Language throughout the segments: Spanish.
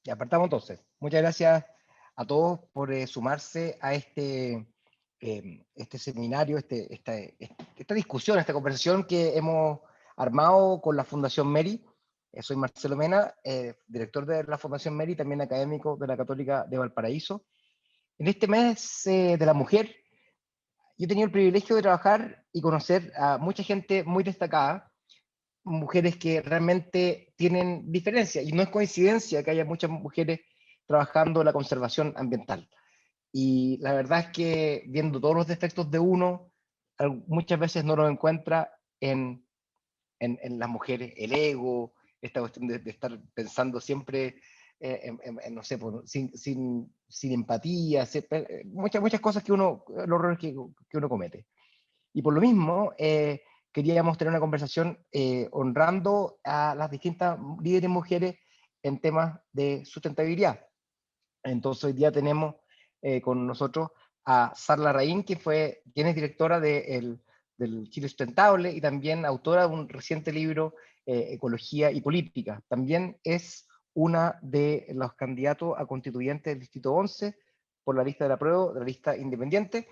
Y apartamos entonces. Muchas gracias a todos por sumarse a este seminario, esta discusión, esta conversación que hemos armado con la Fundación Meri. Soy Marcelo Mena, director de la Fundación Meri, también académico de la Católica de Valparaíso. En este mes de la mujer, yo he tenido el privilegio de trabajar y conocer a mucha gente muy destacada, mujeres que realmente tienen diferencia, y no es coincidencia que haya muchas mujeres trabajando la conservación ambiental. Y la verdad es que viendo todos los defectos de uno, muchas veces no los encuentra en las mujeres, el ego, esta cuestión de estar pensando siempre no sé, sin empatía, muchas cosas que uno, los errores que uno comete. Y por lo mismo, queríamos tener una conversación honrando a las distintas líderes mujeres en temas de sustentabilidad. Entonces hoy día tenemos con nosotros a Sara Larraín, quien es directora del Chile Sustentable y también autora de un reciente libro, Ecología y Política. También es una de los candidatos a constituyentes del Distrito 11 por la lista de la prueba, de la lista independiente.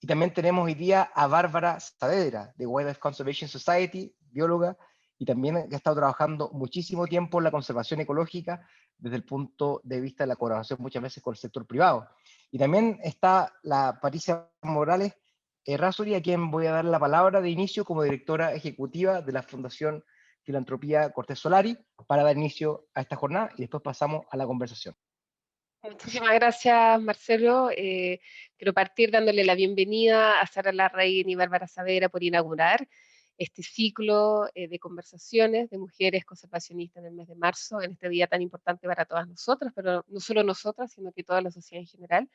Y también tenemos hoy día a Bárbara Saavedra, de Wildlife Conservation Society, bióloga, y también ha estado trabajando muchísimo tiempo en la conservación ecológica desde el punto de vista de la colaboración muchas veces con el sector privado. Y también está la Patricia Morales Errázuri, a quien voy a dar la palabra de inicio como directora ejecutiva de la Fundación Filantropía Cortés Solari, para dar inicio a esta jornada y después pasamos a la conversación. Muchísimas gracias, Marcelo. Quiero partir dándole la bienvenida a Sara Larraín y Bárbara Saavedra por inaugurar este ciclo de conversaciones de mujeres conservacionistas en el mes de marzo, en este día tan importante para todas nosotras, pero no solo nosotras, sino que toda la sociedad en general.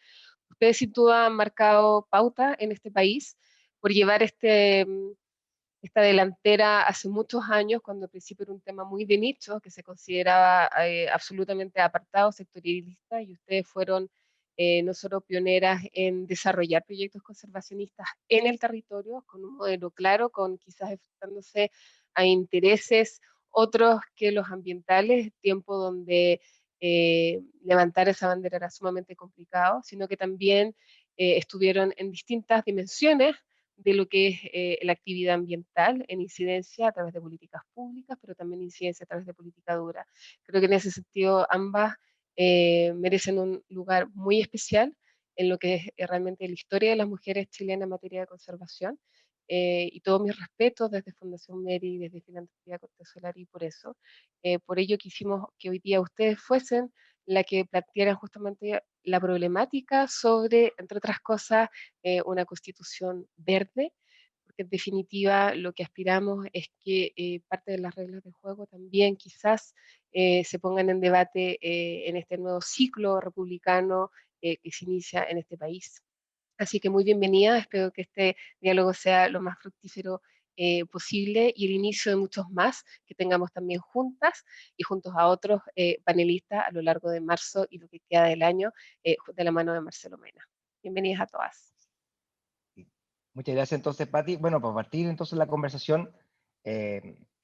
Ustedes sin duda han marcado pauta en este país por llevar esta delantera hace muchos años, cuando al principio era un tema muy de nicho, que se consideraba absolutamente apartado, sectorialista, y ustedes fueron no solo pioneras en desarrollar proyectos conservacionistas en el territorio, con un modelo claro, con quizás enfrentándose a intereses otros que los ambientales, tiempo donde levantar esa bandera era sumamente complicado, sino que también estuvieron en distintas dimensiones de lo que es la actividad ambiental en incidencia a través de políticas públicas, pero también incidencia a través de política dura. Creo que en ese sentido ambas merecen un lugar muy especial en lo que es realmente la historia de las mujeres chilenas en materia de conservación. Y todos mis respetos desde Fundación Meri, desde Filantropía Cortés Solari, por eso. Por ello quisimos que hoy día ustedes fuesen la que plantearan justamente la problemática sobre, entre otras cosas, una constitución verde, porque en definitiva lo que aspiramos es que parte de las reglas del juego también quizás se pongan en debate en este nuevo ciclo republicano que se inicia en este país. Así que muy bienvenida, espero que este diálogo sea lo más fructífero posible y el inicio de muchos más que tengamos también juntas y juntos a otros panelistas a lo largo de marzo y lo que queda del año de la mano de Marcelo Mena. Bienvenidas a todas. Muchas gracias entonces, Pati. Bueno, para partir entonces la conversación,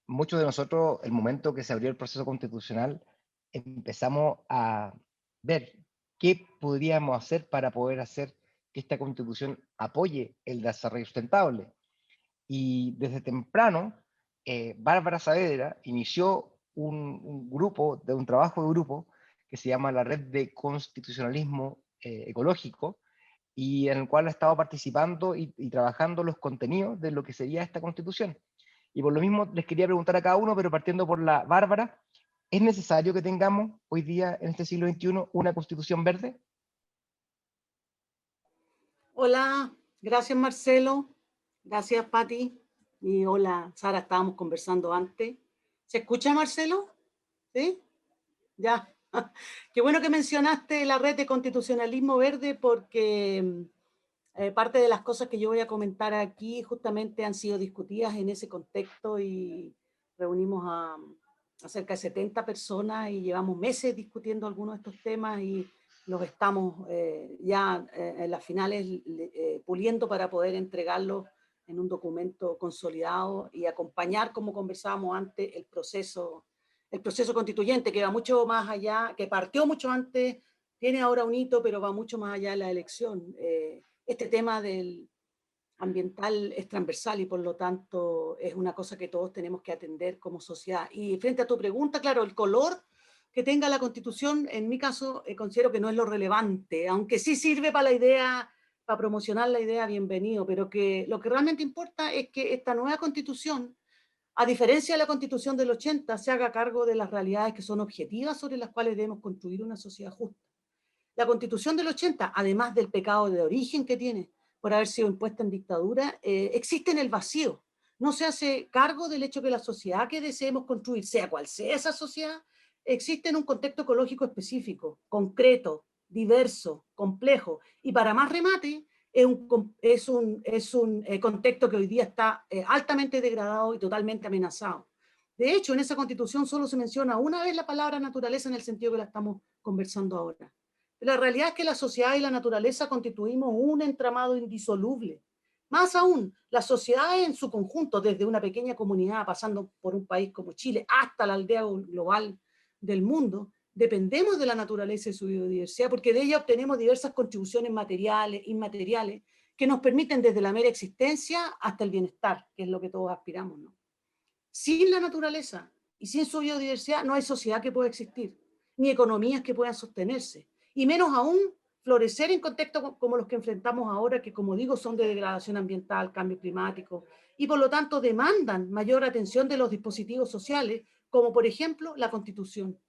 muchos de nosotros, el momento que se abrió el proceso constitucional, empezamos a ver qué podríamos hacer para poder hacer que esta constitución apoye el desarrollo sustentable. Y desde temprano, Bárbara Saavedra inició un trabajo de grupo que se llama la Red de Constitucionalismo Ecológico, y en el cual ha estado participando y trabajando los contenidos de lo que sería esta constitución. Y por lo mismo les quería preguntar a cada uno, pero partiendo por la Bárbara, ¿es necesario que tengamos hoy día, en este siglo XXI, una constitución verde? Hola, gracias Marcelo, gracias Patti y hola Sara, estábamos conversando antes. ¿Se escucha Marcelo? ¿Sí? Ya. Qué bueno que mencionaste la red de constitucionalismo verde porque parte de las cosas que yo voy a comentar aquí justamente han sido discutidas en ese contexto y reunimos a cerca de 70 personas y llevamos meses discutiendo algunos de estos temas y los estamos ya en las finales puliendo para poder entregarlos en un documento consolidado y acompañar, como conversábamos antes, el proceso el proceso constituyente, que va mucho más allá, que partió mucho antes, tiene ahora un hito, pero va mucho más allá de la elección. Este tema del ambiental es transversal y por lo tanto es una cosa que todos tenemos que atender como sociedad. Y frente a tu pregunta, claro, el color que tenga la Constitución, en mi caso, considero que no es lo relevante, aunque sí sirve para la idea, para promocionar la idea, bienvenido, pero que lo que realmente importa es que esta nueva Constitución, a diferencia de la Constitución del 80, se haga cargo de las realidades que son objetivas sobre las cuales debemos construir una sociedad justa. La Constitución del 80, además del pecado de origen que tiene por haber sido impuesta en dictadura, existe en el vacío. No se hace cargo del hecho que la sociedad que deseemos construir, sea cual sea esa sociedad, existe en un contexto ecológico específico, concreto, diverso, complejo. Y para más remate, es un contexto que hoy día está altamente degradado y totalmente amenazado. De hecho, en esa Constitución solo se menciona una vez la palabra naturaleza en el sentido que la estamos conversando ahora. La realidad es que la sociedad y la naturaleza constituimos un entramado indisoluble. Más aún, las sociedades en su conjunto, desde una pequeña comunidad, pasando por un país como Chile, hasta la aldea global del mundo, dependemos de la naturaleza y su biodiversidad, porque de ella obtenemos diversas contribuciones materiales, inmateriales, que nos permiten desde la mera existencia hasta el bienestar, que es lo que todos aspiramos, ¿no? Sin la naturaleza y sin su biodiversidad no hay sociedad que pueda existir, ni economías que puedan sostenerse, y menos aún florecer en contextos como los que enfrentamos ahora, que como digo son de degradación ambiental, cambio climático, y por lo tanto demandan mayor atención de los dispositivos sociales, como por ejemplo la Constitución,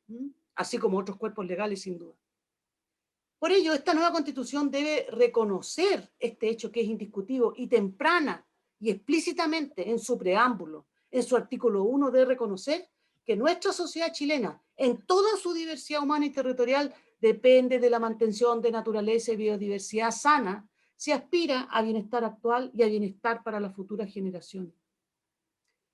así como otros cuerpos legales sin duda. Por ello, esta nueva Constitución debe reconocer este hecho que es indiscutido y temprana y explícitamente en su preámbulo, en su artículo 1, de reconocer que nuestra sociedad chilena, en toda su diversidad humana y territorial, depende de la mantención de naturaleza y biodiversidad sana, si aspira a bienestar actual y a bienestar para las futuras generaciones.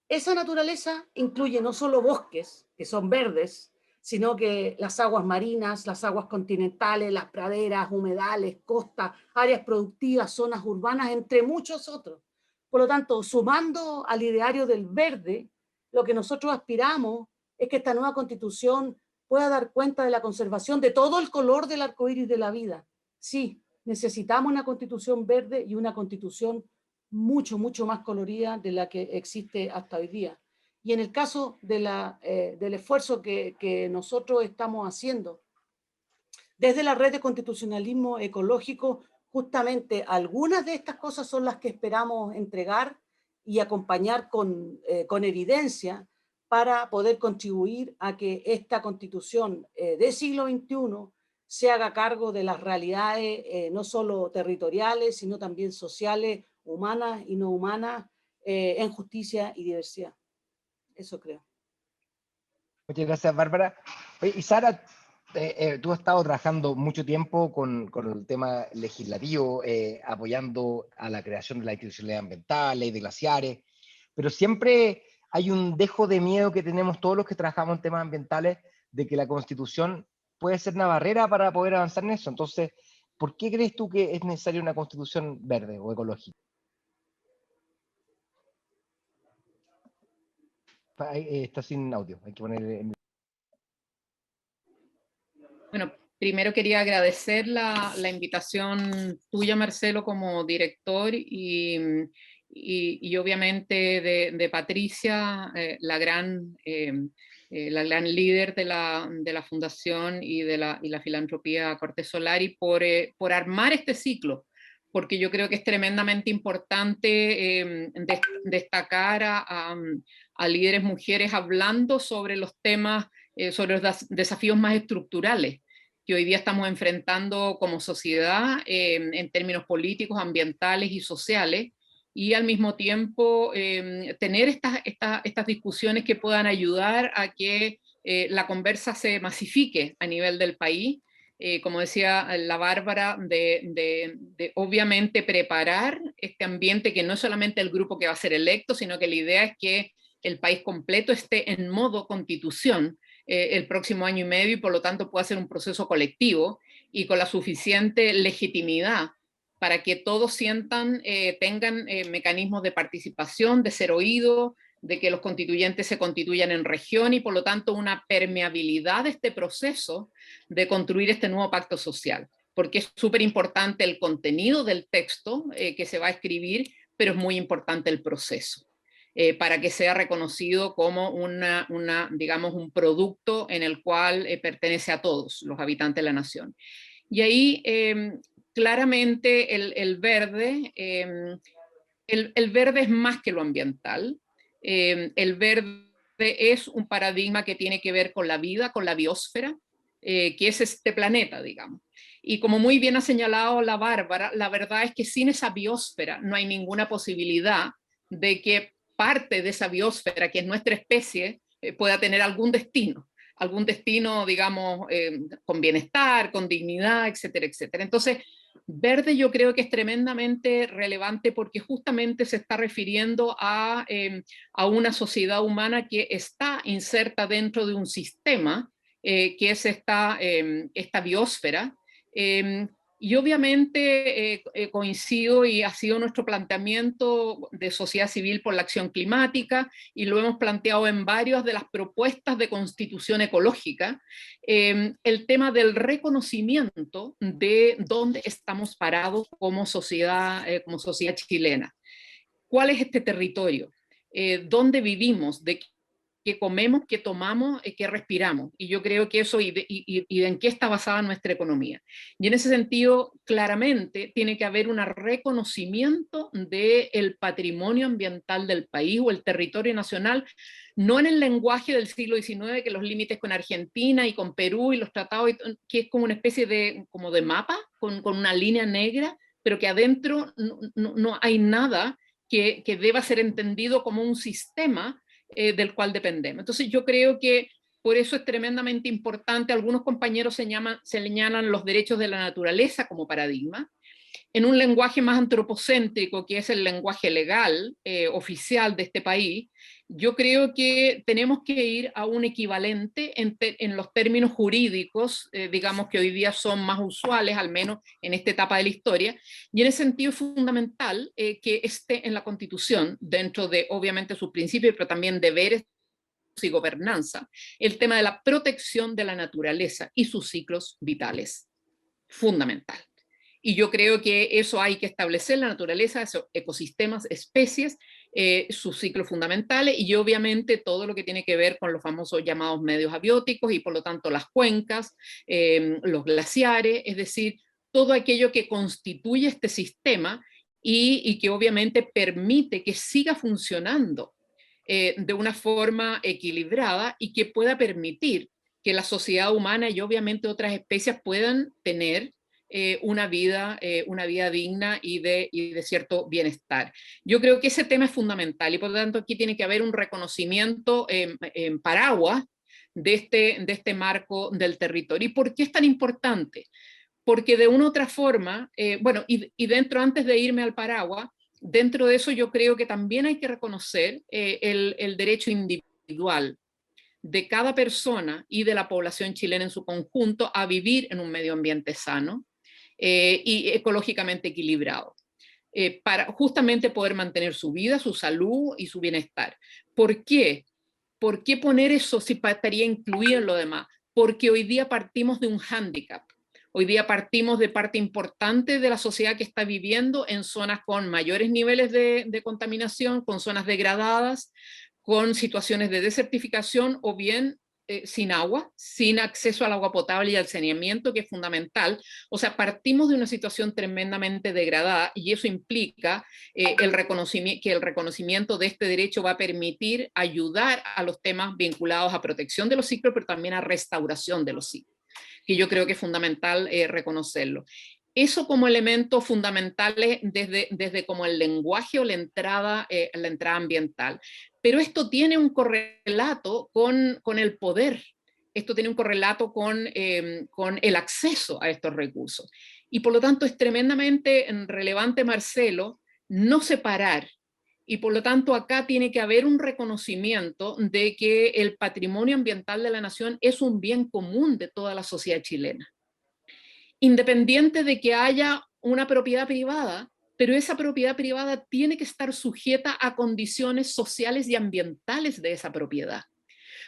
Esa naturaleza incluye no solo bosques, que son verdes, sino que las aguas marinas, las aguas continentales, las praderas, humedales, costas, áreas productivas, zonas urbanas, entre muchos otros. Por lo tanto, sumando al ideario del verde, lo que nosotros aspiramos es que esta nueva Constitución pueda dar cuenta de la conservación de todo el color del arco iris de la vida. Sí, necesitamos una Constitución verde y una Constitución mucho más colorida de la que existe hasta hoy día. Y en el caso de del esfuerzo que nosotros estamos haciendo desde la red de constitucionalismo ecológico, justamente algunas de estas cosas son las que esperamos entregar y acompañar con evidencia para poder contribuir a que esta constitución del siglo XXI se haga cargo de las realidades no solo territoriales, sino también sociales, humanas y no humanas, en justicia y diversidad. Eso creo. Muchas gracias, Bárbara. Oye, y Sara, tú has estado trabajando mucho tiempo con el tema legislativo, apoyando a la creación de la institucionalidad ambiental, ley de glaciares, pero siempre hay un dejo de miedo que tenemos todos los que trabajamos en temas ambientales de que la Constitución puede ser una barrera para poder avanzar en eso. Entonces, ¿por qué crees tú que es necesaria una Constitución verde o ecológica? Está sin audio, hay que poner... Bueno, primero quería agradecer la invitación tuya, Marcelo, como director y obviamente de Patricia, la gran líder de la Fundación y la Filantropía Cortés Solari, por armar este ciclo, porque yo creo que es tremendamente importante destacar a líderes mujeres hablando sobre los temas, sobre los desafíos más estructurales que hoy día estamos enfrentando como sociedad en términos políticos, ambientales y sociales, y al mismo tiempo tener estas discusiones que puedan ayudar a que la conversa se masifique a nivel del país, como decía la Bárbara, de obviamente preparar este ambiente, que no es solamente el grupo que va a ser electo, sino que la idea es que el país completo esté en modo constitución el próximo año y medio, y por lo tanto pueda ser un proceso colectivo y con la suficiente legitimidad para que todos sientan, tengan mecanismos de participación, de ser oídos, de que los constituyentes se constituyan en región y por lo tanto una permeabilidad de este proceso de construir este nuevo pacto social, porque es súper importante el contenido del texto que se va a escribir, pero es muy importante el proceso. Para que sea reconocido como digamos, un producto en el cual pertenece a todos los habitantes de la nación. Y ahí claramente el verde es más que lo ambiental. El verde es un paradigma que tiene que ver con la vida, con la biosfera, que es este planeta, digamos. Y como muy bien ha señalado la Bárbara, la verdad es que sin esa biosfera no hay ninguna posibilidad de que parte de esa biosfera, que es nuestra especie, pueda tener algún destino, digamos, con bienestar, con dignidad, etcétera, etcétera. Entonces, verde yo creo que es tremendamente relevante porque justamente se está refiriendo a una sociedad humana que está inserta dentro de un sistema que es esta biosfera. Y obviamente coincido y ha sido nuestro planteamiento de sociedad civil por la acción climática y lo hemos planteado en varias de las propuestas de constitución ecológica, el tema del reconocimiento de dónde estamos parados como sociedad chilena. ¿Cuál es este territorio? ¿Dónde vivimos? ¿De qué comemos, qué tomamos, qué respiramos? Y yo creo que eso y en qué está basada nuestra economía. Y en ese sentido, claramente, tiene que haber un reconocimiento del patrimonio ambiental del país o el territorio nacional, no en el lenguaje del siglo XIX, que los límites con Argentina y con Perú y los tratados, que es como una especie de mapa, con una línea negra, pero que adentro no hay nada que deba ser entendido como un sistema del cual dependemos. Entonces yo creo que por eso es tremendamente importante. Algunos compañeros señalan los derechos de la naturaleza como paradigma. En un lenguaje más antropocéntrico, que es el lenguaje legal oficial de este país, yo creo que tenemos que ir a un equivalente en los términos jurídicos, digamos que hoy día son más usuales, al menos en esta etapa de la historia, y en ese sentido es fundamental que esté en la Constitución, dentro de obviamente sus principios, pero también deberes y gobernanza, el tema de la protección de la naturaleza y sus ciclos vitales. Fundamental. Y yo creo que eso hay que establecer, la naturaleza, esos ecosistemas, especies, sus ciclos fundamentales y obviamente todo lo que tiene que ver con los famosos llamados medios abióticos y por lo tanto las cuencas, los glaciares, es decir, todo aquello que constituye este sistema y que obviamente permite que siga funcionando de una forma equilibrada y que pueda permitir que la sociedad humana y obviamente otras especies puedan tener una vida digna y de cierto bienestar. Yo creo que ese tema es fundamental y por lo tanto aquí tiene que haber un reconocimiento en paraguas de este marco del territorio. ¿Y por qué es tan importante? Porque de una u otra forma, bueno, y dentro, antes de irme al paraguas, dentro de eso yo creo que también hay que reconocer el derecho individual de cada persona y de la población chilena en su conjunto a vivir en un medio ambiente sano y ecológicamente equilibrado, para justamente poder mantener su vida, su salud y su bienestar. ¿Por qué? ¿Por qué poner eso si estaría incluido en lo demás? Porque hoy día partimos de un hándicap. Hoy día partimos de parte importante de la sociedad que está viviendo en zonas con mayores niveles de contaminación, con zonas degradadas, con situaciones de desertificación o bien sin agua, sin acceso al agua potable y al saneamiento, que es fundamental. O sea, partimos de una situación tremendamente degradada y eso implica que el reconocimiento de este derecho va a permitir ayudar a los temas vinculados a protección de los ciclos, pero también a restauración de los ciclos, que yo creo que es fundamental reconocerlo. Eso como elementos fundamentales desde como el lenguaje o la entrada ambiental. Pero esto tiene un correlato con el poder, esto tiene un correlato con el acceso a estos recursos. Y por lo tanto es tremendamente relevante, Marcelo, no separar. Y por lo tanto acá tiene que haber un reconocimiento de que el patrimonio ambiental de la nación es un bien común de toda la sociedad chilena. Independiente de que haya una propiedad privada pero esa propiedad privada tiene que estar sujeta a condiciones sociales y ambientales de esa propiedad.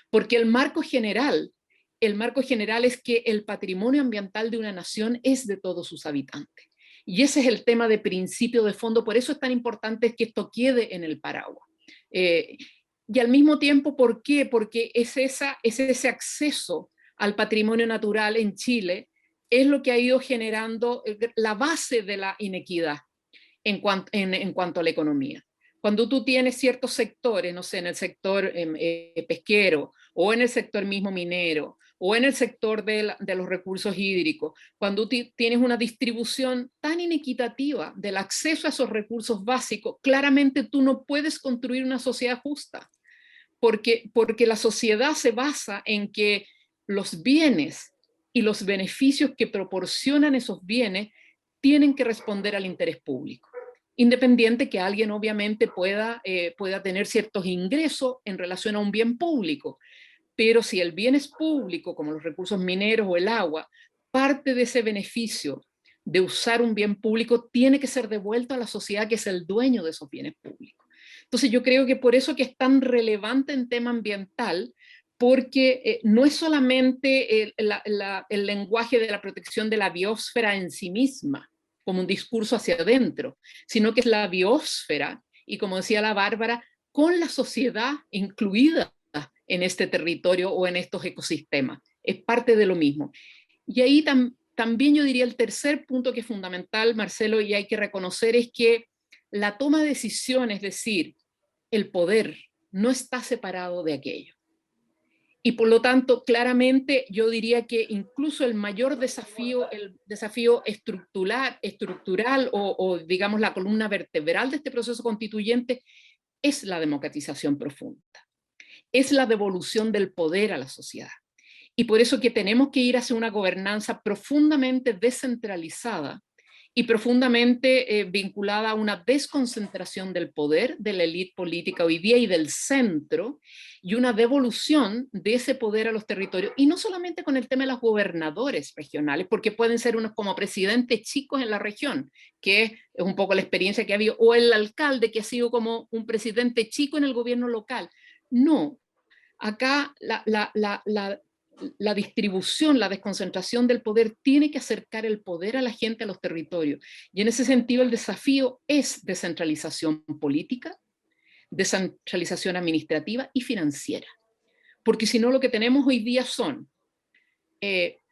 Porque el marco general es que el patrimonio ambiental de una nación es de todos sus habitantes. Y ese es el tema de principio de fondo, por eso es tan importante que esto quede en el paraguas. Y al mismo tiempo, ¿por qué? Porque es ese acceso al patrimonio natural en Chile es lo que ha ido generando la base de la inequidad en cuanto a la economía. Cuando tú tienes ciertos sectores, no sé, en el sector pesquero, o en el sector mismo minero, o en el sector de los recursos hídricos, cuando tienes una distribución tan inequitativa del acceso a esos recursos básicos, claramente tú no puedes construir una sociedad justa, porque la sociedad se basa en que los bienes y los beneficios que proporcionan esos bienes tienen que responder al interés público. Independiente que alguien obviamente pueda tener ciertos ingresos en relación a un bien público, pero si el bien es público, como los recursos mineros o el agua, parte de ese beneficio de usar un bien público tiene que ser devuelto a la sociedad que es el dueño de esos bienes públicos. Entonces yo creo que por eso que es tan relevante en tema ambiental, porque no es solamente el lenguaje de la protección de la biosfera en sí misma, como un discurso hacia adentro, sino que es la biosfera, y como decía la Bárbara, con la sociedad incluida en este territorio o en estos ecosistemas. Es parte de lo mismo. Y ahí también yo diría el tercer punto que es fundamental, Marcelo, y hay que reconocer, es que la toma de decisiones, es decir, el poder, no está separado de aquello. Y por lo tanto, claramente yo diría que incluso el mayor desafío, el desafío estructural o digamos la columna vertebral de este proceso constituyente es la democratización profunda. Es la devolución del poder a la sociedad. Y por eso que tenemos que ir hacia una gobernanza profundamente descentralizada y profundamente vinculada a una desconcentración del poder de la élite política hoy día y del centro, y una devolución de ese poder a los territorios, y no solamente con el tema de los gobernadores regionales, porque pueden ser unos como presidentes chicos en la región, que es un poco la experiencia que ha habido, o el alcalde que ha sido como un presidente chico en el gobierno local. No, acá la distribución, la desconcentración del poder tiene que acercar el poder a la gente, a los territorios. Y en ese sentido el desafío es descentralización política, descentralización administrativa y financiera. Porque si no, lo que tenemos hoy día son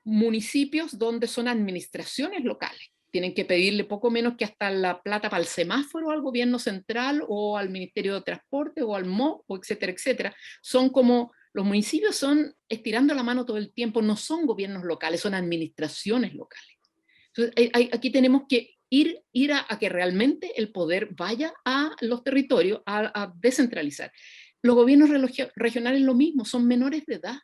municipios donde son administraciones locales. Tienen que pedirle poco menos que hasta la plata para el semáforo al gobierno central o al Ministerio de Transporte o al MOP, o etcétera, etcétera. Son como, los municipios son estirando la mano todo el tiempo, no son gobiernos locales, son administraciones locales. Entonces, aquí tenemos que ir a que realmente el poder vaya a los territorios, a descentralizar. Los gobiernos regionales lo mismo, son menores de edad.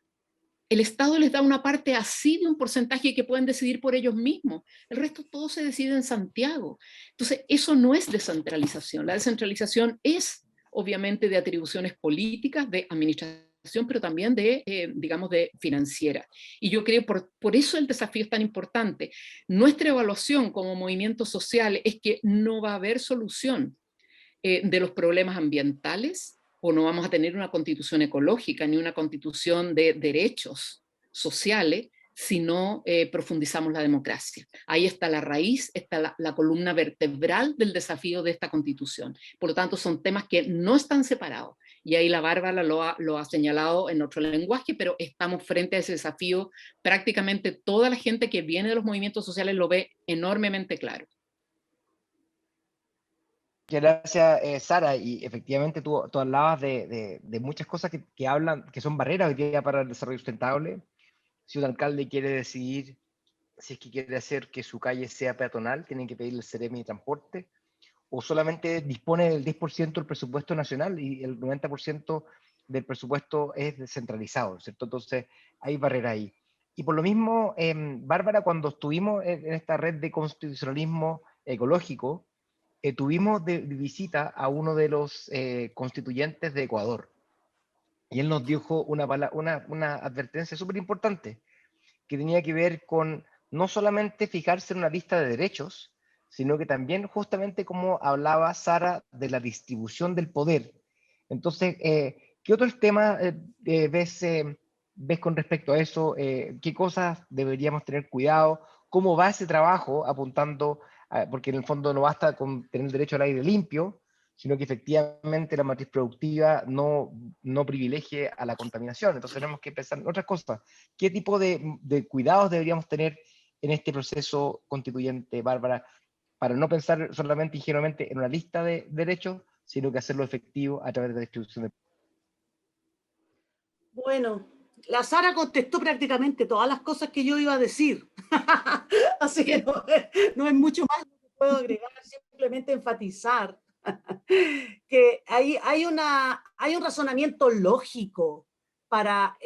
El Estado les da una parte así de un porcentaje que pueden decidir por ellos mismos. El resto todo se decide en Santiago. Entonces, eso no es descentralización. La descentralización es, obviamente, de atribuciones políticas, de administración, pero también de, digamos, de financiera. Y yo creo por eso el desafío es tan importante. Nuestra evaluación como movimiento social es que no va a haber solución de los problemas ambientales, o no vamos a tener una constitución ecológica ni una constitución de derechos sociales si no profundizamos la democracia. Ahí está la raíz, está la columna vertebral del desafío de esta constitución. Por lo tanto, son temas que no están separados. Y ahí la Bárbara lo ha señalado en otro lenguaje, pero estamos frente a ese desafío. Prácticamente toda la gente que viene de los movimientos sociales lo ve enormemente claro. Muchas gracias, Sara, y efectivamente tú hablabas de muchas cosas que hablan, que son barreras hoy día para el desarrollo sustentable. Si un alcalde quiere decidir si es que quiere hacer que su calle sea peatonal, tienen que pedirle el Seremi de Transporte, o solamente dispone del 10% del presupuesto nacional y el 90% del presupuesto es descentralizado, ¿cierto? Entonces hay barreras ahí. Y por lo mismo, Bárbara, cuando estuvimos en esta red de constitucionalismo ecológico, tuvimos de visita a uno de los constituyentes de Ecuador. Y él nos dijo una advertencia súper importante, que tenía que ver con no solamente fijarse en una lista de derechos, sino que también justamente como hablaba Sara de la distribución del poder. Entonces, ¿qué otros temas ves con respecto a eso? ¿Qué cosas deberíamos tener cuidado? ¿Cómo va ese trabajo apuntando? Porque en el fondo no basta con tener derecho al aire limpio, sino que efectivamente la matriz productiva no privilegie a la contaminación. Entonces tenemos que pensar en otras cosas. ¿Qué tipo de cuidados deberíamos tener en este proceso constituyente, Bárbara, para no pensar solamente ingenuamente en una lista de derechos, sino que hacerlo efectivo a través de la distribución de... Bueno, la Sara contestó prácticamente todas las cosas que yo iba a decir. Así que no es mucho más lo que puedo agregar, simplemente enfatizar que hay un razonamiento lógico para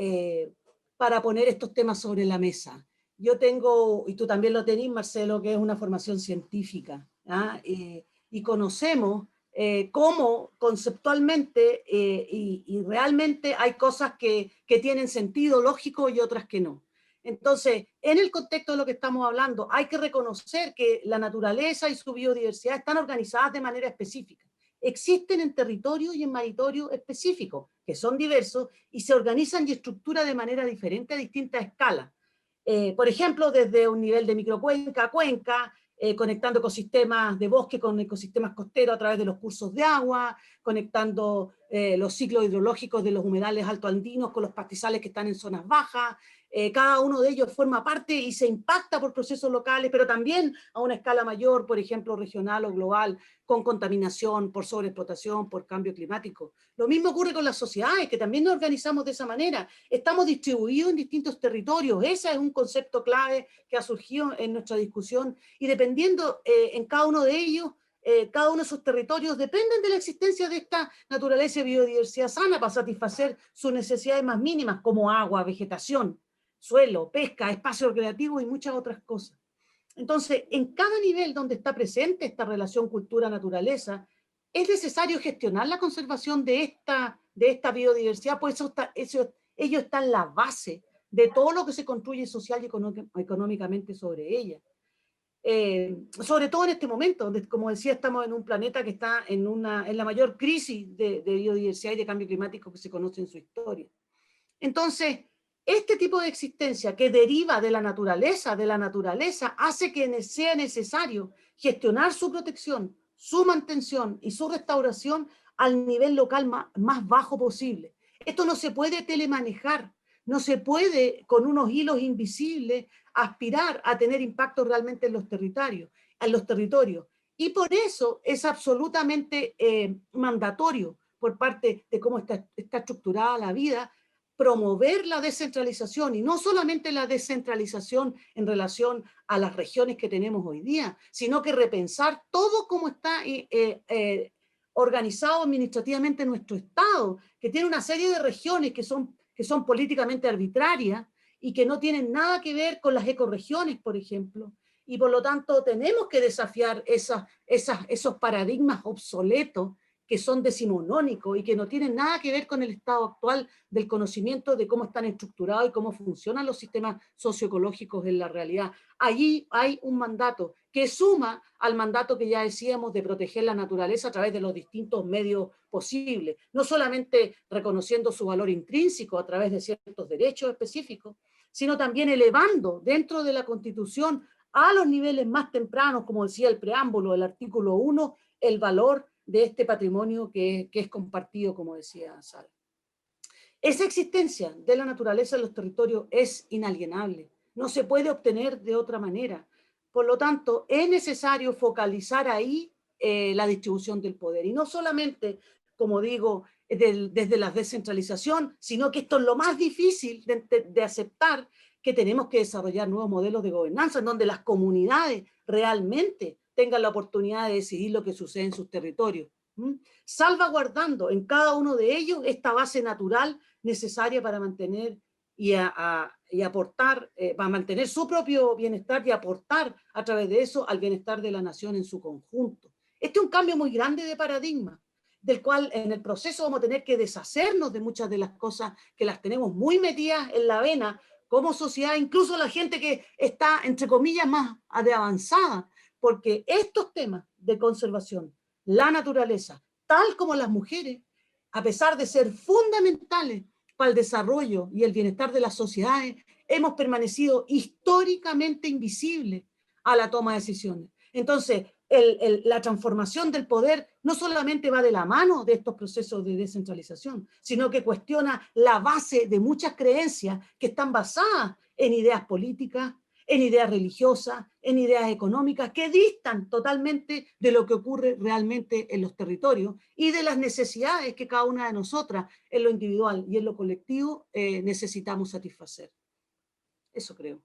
poner estos temas sobre la mesa. Yo tengo, y tú también lo tenés, Marcelo, que es una formación científica, ¿ah? Y conocemos cómo conceptualmente y realmente hay cosas que tienen sentido lógico y otras que no. Entonces, en el contexto de lo que estamos hablando, hay que reconocer que la naturaleza y su biodiversidad están organizadas de manera específica. Existen en territorio y en territorio específicos, que son diversos y se organizan y estructuran de manera diferente a distintas escalas. Por ejemplo, desde un nivel de microcuenca a cuenca, conectando ecosistemas de bosque con ecosistemas costeros a través de los cursos de agua, conectando los ciclos hidrológicos de los humedales altoandinos con los pastizales que están en zonas bajas. Cada uno de ellos forma parte y se impacta por procesos locales, pero también a una escala mayor, por ejemplo, regional o global, con contaminación, por sobreexplotación, por cambio climático. Lo mismo ocurre con las sociedades, que también nos organizamos de esa manera. Estamos distribuidos en distintos territorios. Ese es un concepto clave que ha surgido en nuestra discusión, y dependiendo en cada uno de ellos, cada uno de esos territorios dependen de la existencia de esta naturaleza y biodiversidad sana para satisfacer sus necesidades más mínimas, como agua, vegetación, suelo, pesca, espacio recreativo y muchas otras cosas. Entonces, en cada nivel donde está presente esta relación cultura-naturaleza, es necesario gestionar la conservación de esta biodiversidad, pues ello está en la base de todo lo que se construye social y económicamente sobre ella. Sobre todo en este momento, donde, como decía, estamos en un planeta que está en la mayor crisis de biodiversidad y de cambio climático que se conoce en su historia. Entonces, este tipo de existencia que deriva de la naturaleza, hace que sea necesario gestionar su protección, su mantención y su restauración al nivel local más bajo posible. Esto no se puede telemanejar, no se puede con unos hilos invisibles aspirar a tener impacto realmente en los territorios. Y por eso es absolutamente mandatorio por parte de cómo está estructurada la vida, promover la descentralización, y no solamente la descentralización en relación a las regiones que tenemos hoy día, sino que repensar todo cómo está organizado administrativamente en nuestro Estado, que tiene una serie de regiones que son políticamente arbitrarias y que no tienen nada que ver con las ecorregiones, por ejemplo. Y por lo tanto tenemos que desafiar esos paradigmas obsoletos que son decimonónicos y que no tienen nada que ver con el estado actual del conocimiento de cómo están estructurados y cómo funcionan los sistemas socioecológicos en la realidad. Allí hay un mandato que suma al mandato que ya decíamos de proteger la naturaleza a través de los distintos medios posibles, no solamente reconociendo su valor intrínseco a través de ciertos derechos específicos, sino también elevando dentro de la Constitución a los niveles más tempranos, como decía el preámbulo del artículo 1, el valor de este patrimonio que es compartido, como decía Sara. Esa existencia de la naturaleza en los territorios es inalienable, no se puede obtener de otra manera. Por lo tanto, es necesario focalizar ahí la distribución del poder, y no solamente, como digo, desde la descentralización, sino que esto es lo más difícil de aceptar, que tenemos que desarrollar nuevos modelos de gobernanza en donde las comunidades realmente tengan la oportunidad de decidir lo que sucede en sus territorios, salvaguardando en cada uno de ellos esta base natural necesaria para mantener y aportar, para mantener su propio bienestar y aportar a través de eso al bienestar de la nación en su conjunto. Este es un cambio muy grande de paradigma, del cual en el proceso vamos a tener que deshacernos de muchas de las cosas que las tenemos muy metidas en la vena como sociedad, incluso la gente que está, entre comillas, más de avanzada, porque estos temas de conservación, la naturaleza, tal como las mujeres, a pesar de ser fundamentales para el desarrollo y el bienestar de las sociedades, hemos permanecido históricamente invisibles a la toma de decisiones. Entonces, la transformación del poder no solamente va de la mano de estos procesos de descentralización, sino que cuestiona la base de muchas creencias que están basadas en ideas políticas, en ideas religiosas, en ideas económicas, que distan totalmente de lo que ocurre realmente en los territorios y de las necesidades que cada una de nosotras, en lo individual y en lo colectivo, necesitamos satisfacer. Eso creo.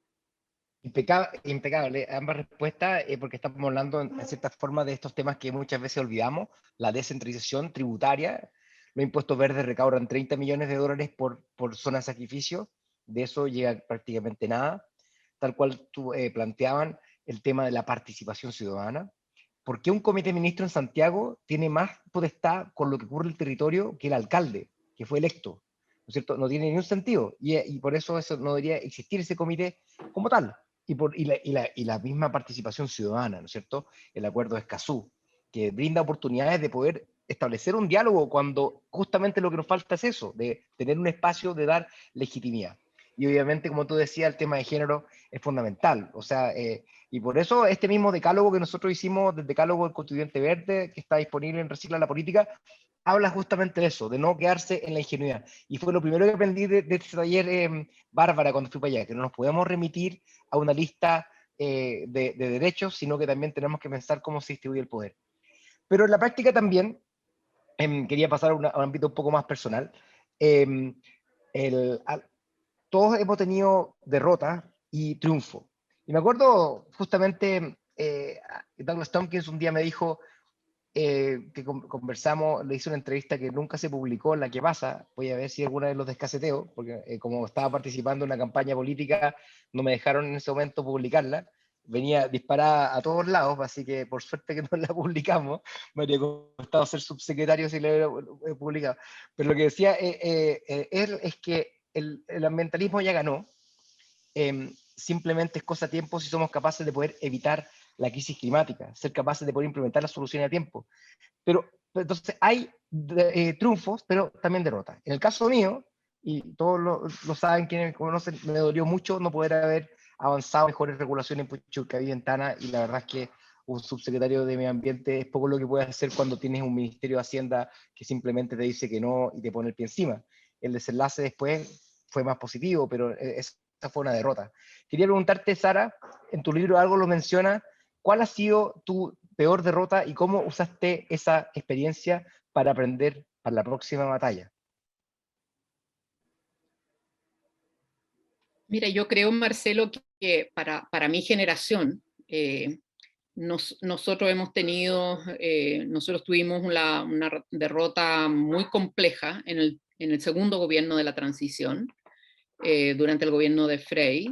Impecable, ambas respuestas, porque estamos hablando en cierta forma de estos temas que muchas veces olvidamos, la descentralización tributaria. Los impuestos verdes recaudan 30 millones de dólares por zona de sacrificio, de eso llega prácticamente nada, tal cual tú planteaban el tema de la participación ciudadana. ¿Por qué un comité de ministros en Santiago tiene más potestad con lo que ocurre en el territorio que el alcalde, que fue electo? ¿No es cierto? No tiene ningún sentido, y por eso no debería existir ese comité como tal. Y la misma participación ciudadana, ¿no es cierto? El acuerdo de Escazú, que brinda oportunidades de poder establecer un diálogo cuando justamente lo que nos falta es eso, de tener un espacio de dar legitimidad. Y obviamente, como tú decías, el tema de género es fundamental. O sea, y por eso este mismo decálogo que nosotros hicimos, del decálogo del Constituyente Verde, que está disponible en Recicla la Política, habla justamente de eso, de no quedarse en la ingenuidad. Y fue lo primero que aprendí de este taller, Bárbara, cuando fui para allá, que no nos podemos remitir a una lista de derechos, sino que también tenemos que pensar cómo se distribuye el poder. Pero en la práctica también, quería pasar a un ámbito un poco más personal, todos hemos tenido derrotas y triunfo. Y me acuerdo justamente, Douglas Tompkins un día me dijo, que conversamos, le hice una entrevista que nunca se publicó, en la que pasa, voy a ver si alguna vez los descaseteo, porque como estaba participando en una campaña política, no me dejaron en ese momento publicarla, venía disparada a todos lados, así que por suerte que no la publicamos, me habría costado ser subsecretario si la hubiera publicado. Pero lo que decía él es que el ambientalismo ya ganó, simplemente es cosa de tiempo si somos capaces de poder evitar la crisis climática, ser capaces de poder implementar las soluciones a tiempo. Pero entonces hay triunfos, pero también derrotas. En el caso mío, y todos lo saben quienes me conocen, me dolió mucho no poder haber avanzado mejores regulaciones en Puchurcaví y Ventana, y la verdad es que un subsecretario de Medio Ambiente es poco lo que puedes hacer cuando tienes un Ministerio de Hacienda que simplemente te dice que no y te pone el pie encima. El desenlace después fue más positivo, pero esa fue una derrota. Quería preguntarte, Sara, en tu libro algo lo menciona, ¿cuál ha sido tu peor derrota y cómo usaste esa experiencia para aprender para la próxima batalla? Mira, yo creo, Marcelo, que para mi generación, nosotros tuvimos una derrota muy compleja en el segundo gobierno de la transición, durante el gobierno de Frei.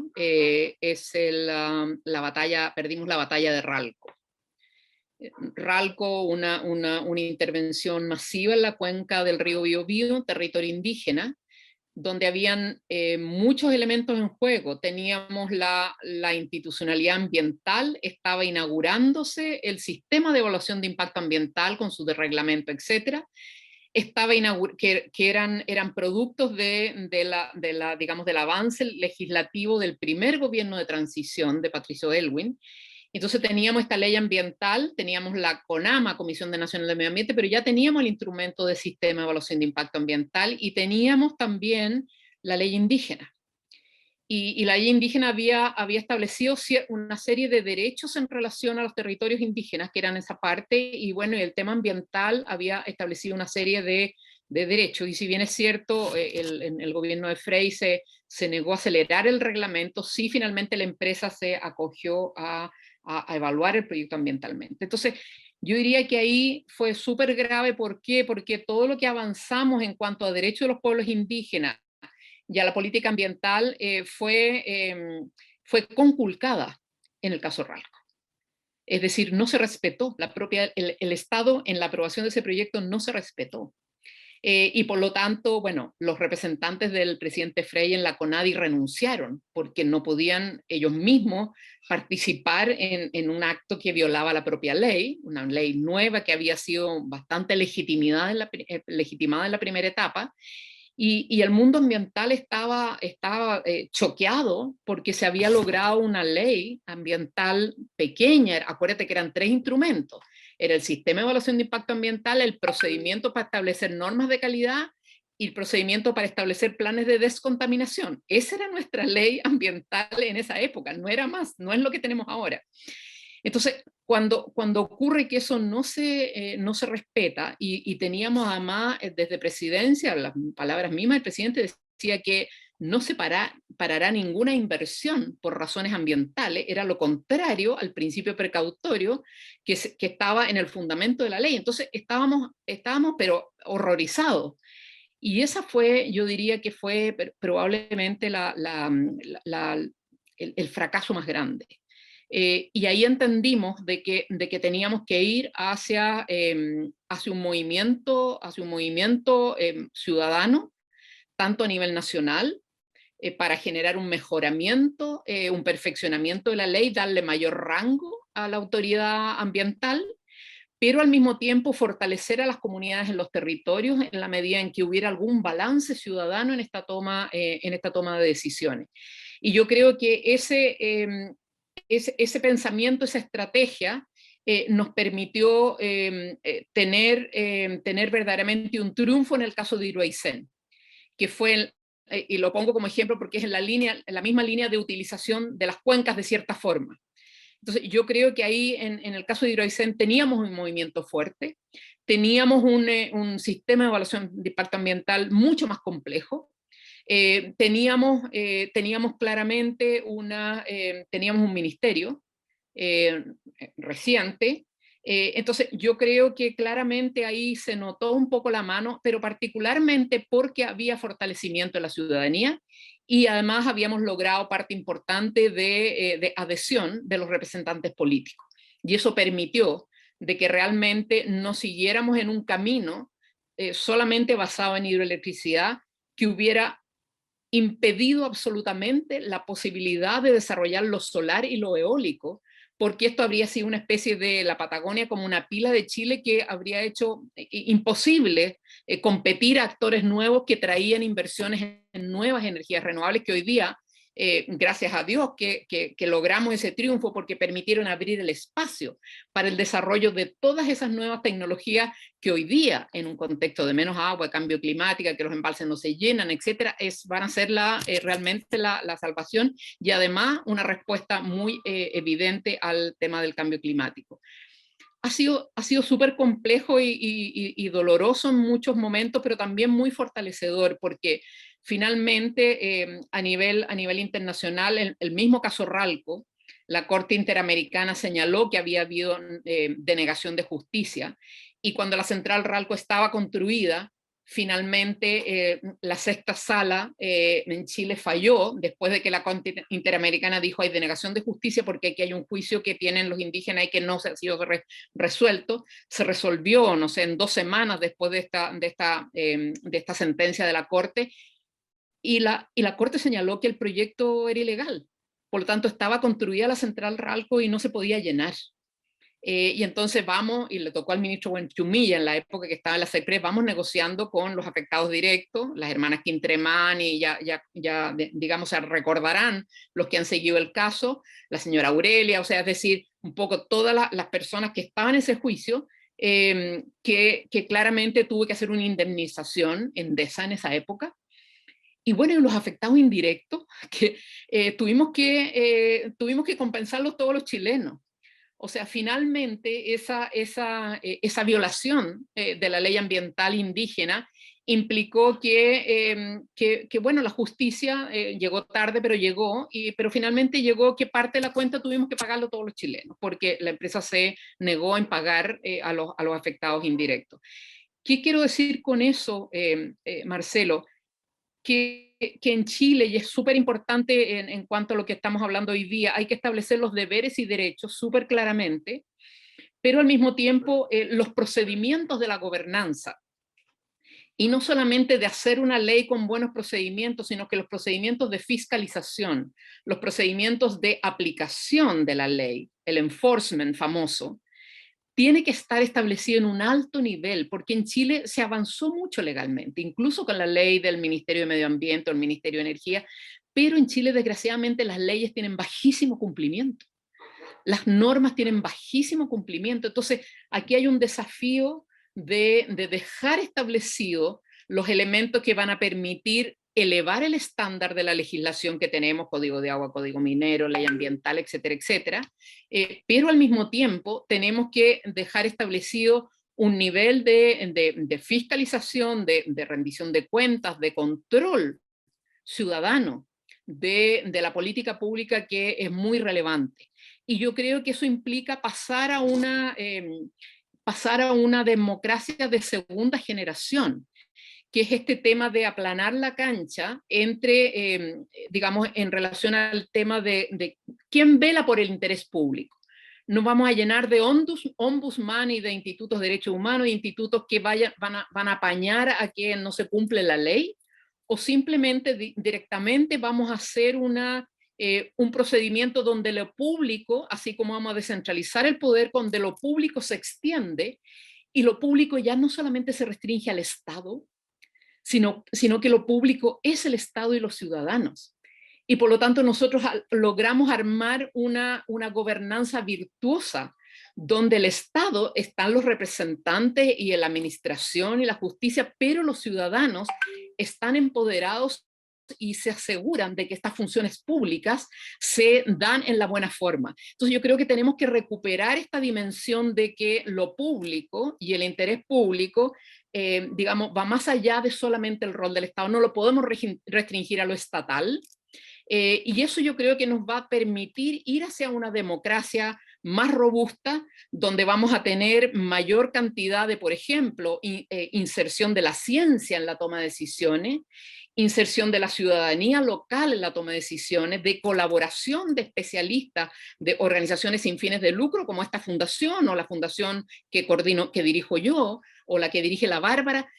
Perdimos la batalla de Ralco. Ralco, una intervención masiva en la cuenca del río Biobío, territorio indígena, donde habían muchos elementos en juego. Teníamos la institucionalidad ambiental, estaba inaugurándose el sistema de evaluación de impacto ambiental con su reglamento, etcétera. Que eran productos digamos, del avance legislativo del primer gobierno de transición de Patricio Aylwin. Entonces teníamos esta ley ambiental, teníamos la CONAMA, Comisión Nacional de Medio Ambiente, pero ya teníamos el instrumento de sistema de evaluación de impacto ambiental y teníamos también la ley indígena. Y la ley indígena había establecido una serie de derechos en relación a los territorios indígenas, que eran esa parte, y bueno, el tema ambiental había establecido una serie de derechos. Y si bien es cierto, el gobierno de Frei se negó a acelerar el reglamento, sí finalmente la empresa se acogió a evaluar el proyecto ambientalmente. Entonces, yo diría que ahí fue súper grave. ¿Por qué? Porque todo lo que avanzamos en cuanto a derechos de los pueblos indígenas y a la política ambiental fue conculcada en el caso Ralco. Es decir, no se respetó, el Estado en la aprobación de ese proyecto no se respetó. Y por lo tanto, bueno, los representantes del presidente Frei en la CONADI renunciaron porque no podían ellos mismos participar en un acto que violaba la propia ley, una ley nueva que había sido bastante legitimada en la primera etapa. Y el mundo ambiental estaba choqueado porque se había logrado una ley ambiental pequeña. Acuérdate que eran 3 instrumentos. Era el sistema de evaluación de impacto ambiental, el procedimiento para establecer normas de calidad y el procedimiento para establecer planes de descontaminación. Esa era nuestra ley ambiental en esa época, no era más, no es lo que tenemos ahora. Entonces, cuando ocurre que eso no se respeta, y teníamos además desde presidencia, las palabras mismas del presidente decía que no se parará ninguna inversión por razones ambientales, era lo contrario al principio precautorio que estaba en el fundamento de la ley. Entonces estábamos pero horrorizados. Y esa fue, yo diría que fue probablemente el fracaso más grande. Y ahí entendimos de que teníamos que ir hacia un movimiento ciudadano, tanto a nivel nacional, para generar un mejoramiento, un perfeccionamiento de la ley, darle mayor rango a la autoridad ambiental, pero al mismo tiempo fortalecer a las comunidades en los territorios en la medida en que hubiera algún balance ciudadano en esta toma de decisiones. Y yo creo que ese pensamiento, esa estrategia, nos permitió tener verdaderamente un triunfo en el caso de Hidroaicén, que fue, y lo pongo como ejemplo porque es en la misma línea de utilización de las cuencas de cierta forma. Entonces yo creo que ahí en el caso de Hidroaicén teníamos un movimiento fuerte, teníamos un sistema de evaluación de impacto ambiental mucho más complejo, teníamos claramente teníamos un ministerio reciente. Entonces yo creo que claramente ahí se notó un poco la mano, pero particularmente porque había fortalecimiento de la ciudadanía y además habíamos logrado parte importante de adhesión de los representantes políticos. Y eso permitió de que realmente no siguiéramos en un camino solamente basado en hidroelectricidad que hubiera impedido absolutamente la posibilidad de desarrollar lo solar y lo eólico, porque esto habría sido una especie de la Patagonia como una pila de Chile que habría hecho imposible competir a actores nuevos que traían inversiones en nuevas energías renovables que hoy día, gracias a Dios que logramos ese triunfo porque permitieron abrir el espacio para el desarrollo de todas esas nuevas tecnologías que hoy día, en un contexto de menos agua, de cambio climático, que los embalses no se llenan, etcétera, van a ser realmente la salvación y además una respuesta muy evidente al tema del cambio climático. Ha sido súper complejo y doloroso en muchos momentos, pero también muy fortalecedor, porque finalmente a nivel internacional, el mismo caso Ralco, la Corte Interamericana señaló que había habido denegación de justicia, y cuando la central Ralco estaba construida, finalmente la sexta sala en Chile falló después de que la Corte Interamericana dijo hay denegación de justicia porque aquí hay un juicio que tienen los indígenas y que no se ha sido resuelto. Se resolvió, no sé, en 2 semanas después de esta sentencia de la Corte, y la Corte señaló que el proyecto era ilegal. Por lo tanto, estaba construida la central Ralco y no se podía llenar. Y entonces vamos, y le tocó al ministro Buenchumilla en la época que estaba en la CEPRES, vamos negociando con los afectados directos, las hermanas Quintremán, y digamos, se recordarán los que han seguido el caso, la señora Aurelia, o sea, es decir, un poco todas las personas que estaban en ese juicio, que claramente tuvo que hacer una indemnización Endesa en esa época. Y bueno, y los afectados indirectos, que tuvimos que compensarlos todos los chilenos. O sea, finalmente esa violación de la ley ambiental indígena implicó que bueno, la justicia llegó tarde, pero llegó, pero finalmente llegó que parte de la cuenta tuvimos que pagarlo todos los chilenos, porque la empresa se negó en pagar a los afectados indirectos. ¿Qué quiero decir con eso, Marcelo? Que en Chile, y es súper importante en cuanto a lo que estamos hablando hoy día, hay que establecer los deberes y derechos súper claramente, pero al mismo tiempo los procedimientos de la gobernanza y no solamente de hacer una ley con buenos procedimientos, sino que los procedimientos de fiscalización, los procedimientos de aplicación de la ley, el enforcement famoso, tiene que estar establecido en un alto nivel, porque en Chile se avanzó mucho legalmente, incluso con la ley del Ministerio de Medio Ambiente o el Ministerio de Energía, pero en Chile desgraciadamente las leyes tienen bajísimo cumplimiento. Las normas tienen bajísimo cumplimiento, entonces aquí hay un desafío de dejar establecidos los elementos que van a permitir elevar el estándar de la legislación que tenemos, Código de Agua, Código Minero, Ley Ambiental, etcétera, etcétera, pero al mismo tiempo tenemos que dejar establecido un nivel de fiscalización, de rendición de cuentas, de control ciudadano de la política pública que es muy relevante. Y yo creo que eso implica pasar a una democracia de segunda generación, que es este tema de aplanar la cancha entre, digamos, en relación al tema de quién vela por el interés público. Nos vamos a llenar de ombudsman y de institutos de derechos humanos, de institutos que van a apañar a que no se cumple la ley, o simplemente directamente vamos a hacer un procedimiento donde lo público, así como vamos a descentralizar el poder, donde lo público se extiende, y lo público ya no solamente se restringe al Estado, sino que lo público es el Estado y los ciudadanos. Y por lo tanto nosotros logramos armar una gobernanza virtuosa, donde el Estado están los representantes y la administración y la justicia, pero los ciudadanos están empoderados y se aseguran de que estas funciones públicas se dan en la buena forma. Entonces yo creo que tenemos que recuperar esta dimensión de que lo público y el interés público, digamos, va más allá de solamente el rol del Estado. No lo podemos restringir a lo estatal, y eso yo creo que nos va a permitir ir hacia una democracia más robusta, donde vamos a tener mayor cantidad de, por ejemplo, inserción de la ciencia en la toma de decisiones, inserción de la ciudadanía local en la toma de decisiones, de colaboración de especialistas de organizaciones sin fines de lucro, como esta fundación o la fundación que dirijo yo, o la que dirige la Bárbara,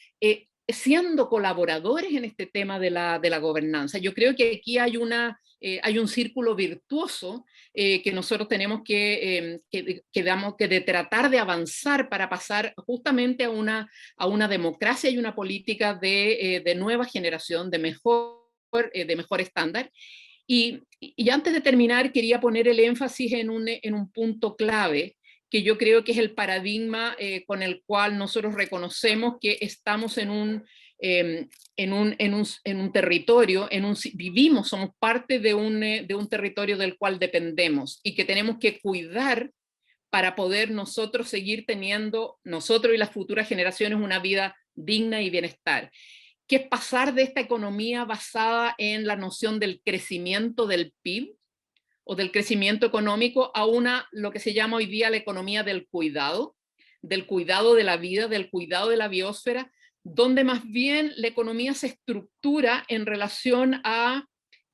siendo colaboradores en este tema de la gobernanza. Yo creo que aquí hay un círculo virtuoso que nosotros tenemos que tratar de avanzar para pasar justamente a una democracia y una política de nueva generación, de mejor estándar. Y antes de terminar, quería poner el énfasis en un punto clave, que yo creo que es el paradigma con el cual nosotros reconocemos que estamos en un territorio, vivimos, somos parte de un territorio del cual dependemos y que tenemos que cuidar para poder nosotros seguir teniendo, nosotros y las futuras generaciones, una vida digna y bienestar, que es pasar de esta economía basada en la noción del crecimiento del PIB, o del crecimiento económico, a lo que se llama hoy día la economía del cuidado de la vida, del cuidado de la biosfera, donde más bien la economía se estructura en relación a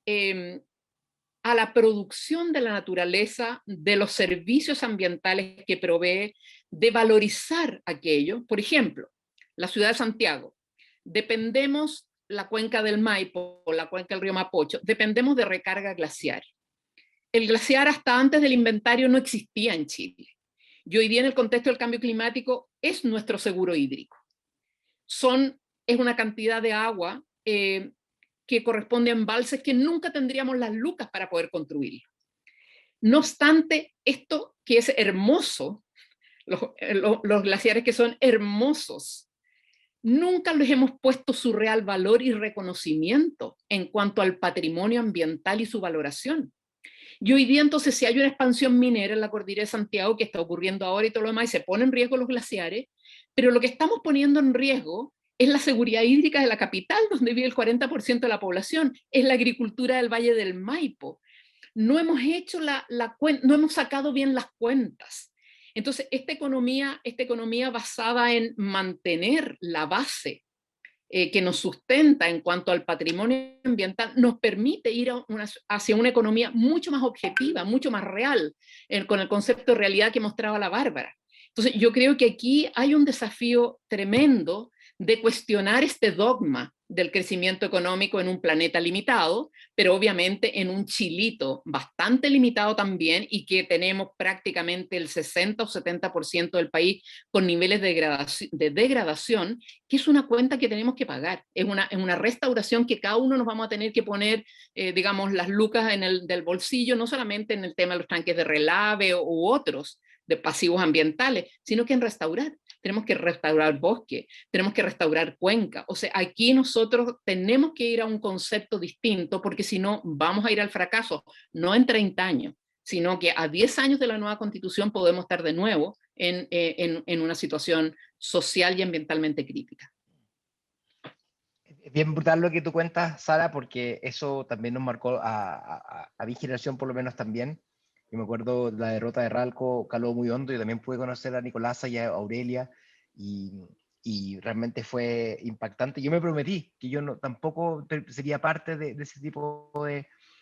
la producción de la naturaleza, de los servicios ambientales que provee, de valorizar aquello. Por ejemplo, la ciudad de Santiago, dependemos, la cuenca del Maipo, o la cuenca del río Mapocho, dependemos de recarga glaciar. El glaciar hasta antes del inventario no existía en Chile. Y hoy día en el contexto del cambio climático es nuestro seguro hídrico. Es una cantidad de agua que corresponde a embalses que nunca tendríamos las lucas para poder construir. No obstante, esto que es hermoso, los glaciares que son hermosos, nunca les hemos puesto su real valor y reconocimiento en cuanto al patrimonio ambiental y su valoración. Y hoy día entonces si hay una expansión minera en la cordillera de Santiago, que está ocurriendo ahora y todo lo demás, y se pone en riesgo los glaciares, pero lo que estamos poniendo en riesgo es la seguridad hídrica de la capital, donde vive el 40% de la población, es la agricultura del Valle del Maipo. No hemos hecho no hemos sacado bien las cuentas. Entonces, esta economía basada en mantener la base que nos sustenta en cuanto al patrimonio ambiental, nos permite ir hacia una economía mucho más objetiva, mucho más real, con el concepto de realidad que mostraba la Bárbara. Entonces yo creo que aquí hay un desafío tremendo de cuestionar este dogma del crecimiento económico en un planeta limitado, pero obviamente en un chilito bastante limitado también, y que tenemos prácticamente el 60 o 70% del país con niveles de degradación, que es una cuenta que tenemos que pagar. Es una restauración que cada uno nos vamos a tener que poner, digamos, las lucas del bolsillo, no solamente en el tema de los tanques de relave u otros de pasivos ambientales, sino que en restaurar. Tenemos que restaurar bosque, tenemos que restaurar cuenca. O sea, aquí nosotros tenemos que ir a un concepto distinto, porque si no vamos a ir al fracaso, no en 30 años, sino que a 10 años de la nueva constitución podemos estar de nuevo en una situación social y ambientalmente crítica. Es bien brutal lo que tú cuentas, Sara, porque eso también nos marcó a mi generación por lo menos también. Yo me acuerdo de la derrota de Ralco, caló muy hondo. Yo también pude conocer a Nicolasa y a Aurelia, y realmente fue impactante. Yo me prometí que yo tampoco sería parte de ese tipo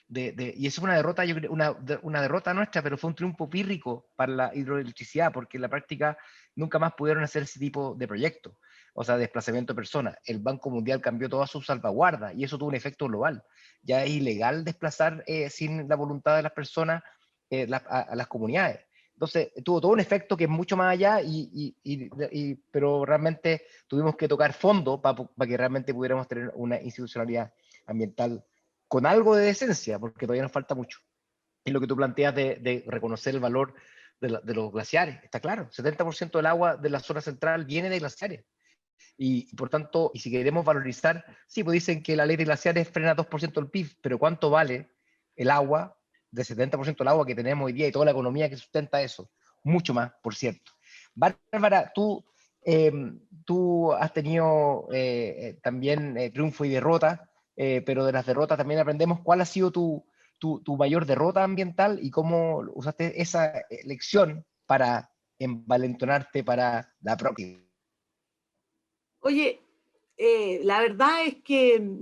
y eso fue una derrota, yo creo, una derrota nuestra, pero fue un triunfo pírrico para la hidroelectricidad, porque en la práctica nunca más pudieron hacer ese tipo de proyectos, o sea, desplazamiento de personas. El Banco Mundial cambió todas sus salvaguardas y eso tuvo un efecto global. Ya es ilegal desplazar sin la voluntad de las personas a las comunidades. Entonces, tuvo todo un efecto que es mucho más allá, pero realmente tuvimos que tocar fondo para que realmente pudiéramos tener una institucionalidad ambiental con algo de decencia, porque todavía nos falta mucho. Y lo que tú planteas de reconocer el valor de los glaciares, está claro, 70% del agua de la zona central viene de glaciares. Y por tanto, y si queremos valorizar, sí, pues dicen que la ley de glaciares frena 2% del PIB, pero ¿cuánto vale el agua, del 70% del agua que tenemos hoy día y toda la economía que sustenta eso? Mucho más, por cierto. Bárbara, tú has tenido también triunfo y derrota, pero de las derrotas también aprendemos. ¿Cuál ha sido tu mayor derrota ambiental y cómo usaste esa lección para envalentonarte para la próxima? Oye, la verdad es que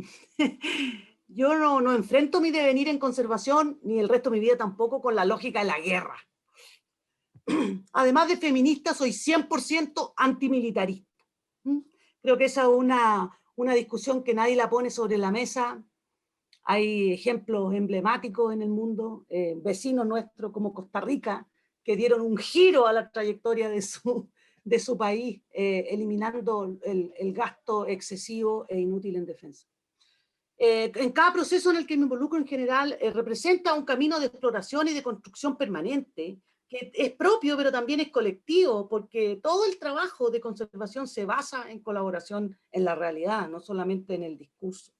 yo no enfrento mi devenir en conservación, ni el resto de mi vida tampoco, con la lógica de la guerra. Además de feminista, soy 100% antimilitarista. Creo que esa es una discusión que nadie la pone sobre la mesa. Hay ejemplos emblemáticos en el mundo, vecinos nuestros como Costa Rica, que dieron un giro a la trayectoria de su país, eliminando el gasto excesivo e inútil en defensa. En cada proceso en el que me involucro en general, representa un camino de exploración y de construcción permanente, que es propio, pero también es colectivo, porque todo el trabajo de conservación se basa en colaboración en la realidad, no solamente en el discurso.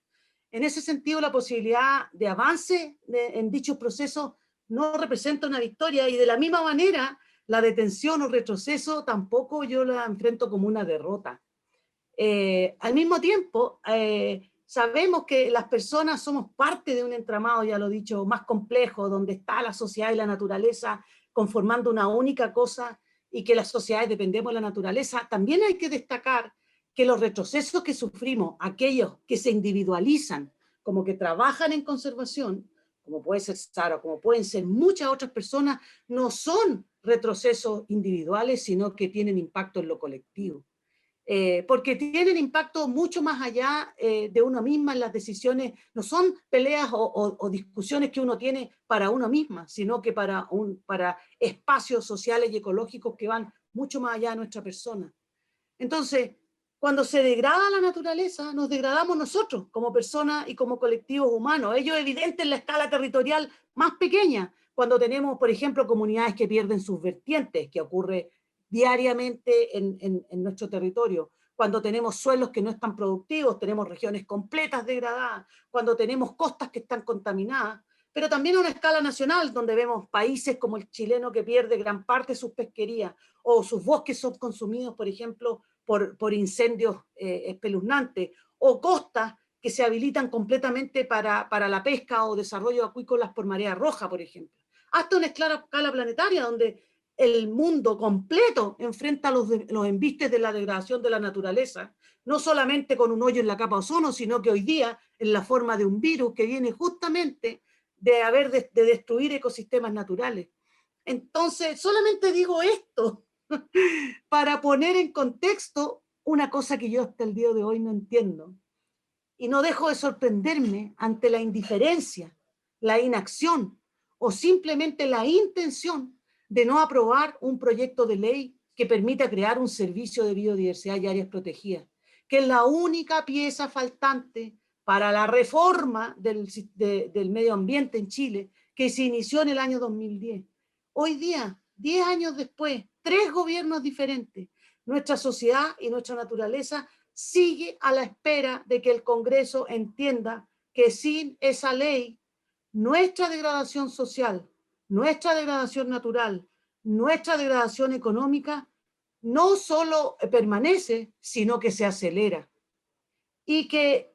En ese sentido, la posibilidad de avance en dichos procesos no representa una victoria, y de la misma manera, la detención o retroceso tampoco yo la enfrento como una derrota. Al mismo tiempo, sabemos que las personas somos parte de un entramado, ya lo he dicho, más complejo, donde está la sociedad y la naturaleza conformando una única cosa, y que las sociedades dependemos de la naturaleza. También hay que destacar que los retrocesos que sufrimos, aquellos que se individualizan como que trabajan en conservación, como puede ser Sara, como pueden ser muchas otras personas, no son retrocesos individuales, sino que tienen impacto en lo colectivo. Porque tienen impacto mucho más allá de uno misma en las decisiones. No son peleas o discusiones que uno tiene para uno misma, sino que para espacios sociales y ecológicos que van mucho más allá de nuestra persona. Entonces, cuando se degrada la naturaleza, nos degradamos nosotros como personas y como colectivos humanos. Ello es evidente en la escala territorial más pequeña, cuando tenemos, por ejemplo, comunidades que pierden sus vertientes, que ocurre diariamente en nuestro territorio, cuando tenemos suelos que no están productivos, tenemos regiones completas degradadas, cuando tenemos costas que están contaminadas, pero también a una escala nacional, donde vemos países como el chileno que pierde gran parte de sus pesquerías, o sus bosques son consumidos, por ejemplo, por incendios espeluznantes, o costas que se habilitan completamente para la pesca o desarrollo acuícolas por marea roja, por ejemplo. Hasta una escala planetaria, donde el mundo completo enfrenta los embistes de la degradación de la naturaleza, no solamente con un hoyo en la capa de ozono, sino que hoy día en la forma de un virus que viene justamente de destruir ecosistemas naturales. Entonces, solamente digo esto para poner en contexto una cosa que yo hasta el día de hoy no entiendo. Y no dejo de sorprenderme ante la indiferencia, la inacción o simplemente la intención de no aprobar un proyecto de ley que permita crear un servicio de biodiversidad y áreas protegidas, que es la única pieza faltante para la reforma del medio ambiente en Chile, que se inició en el año 2010. Hoy día, 10 años después, 3 gobiernos diferentes, nuestra sociedad y nuestra naturaleza sigue a la espera de que el Congreso entienda que sin esa ley, nuestra degradación social, nuestra degradación natural, nuestra degradación económica, no solo permanece, sino que se acelera. Y que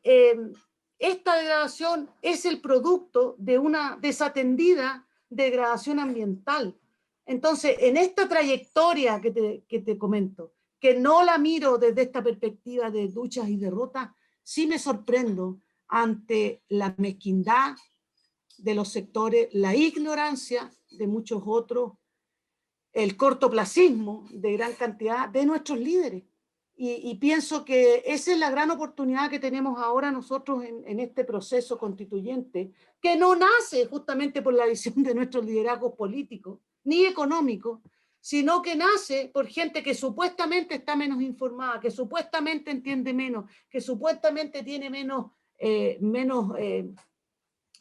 esta degradación es el producto de una desatendida degradación ambiental. Entonces, en esta trayectoria que te comento, que no la miro desde esta perspectiva de luchas y derrotas, sí me sorprendo ante la mezquindad de los sectores, la ignorancia de muchos otros, el cortoplacismo de gran cantidad de nuestros líderes. Y pienso que esa es la gran oportunidad que tenemos ahora nosotros en este proceso constituyente, que no nace justamente por la visión de nuestros liderazgos políticos ni económicos, sino que nace por gente que supuestamente está menos informada, que supuestamente entiende menos, que supuestamente tiene menos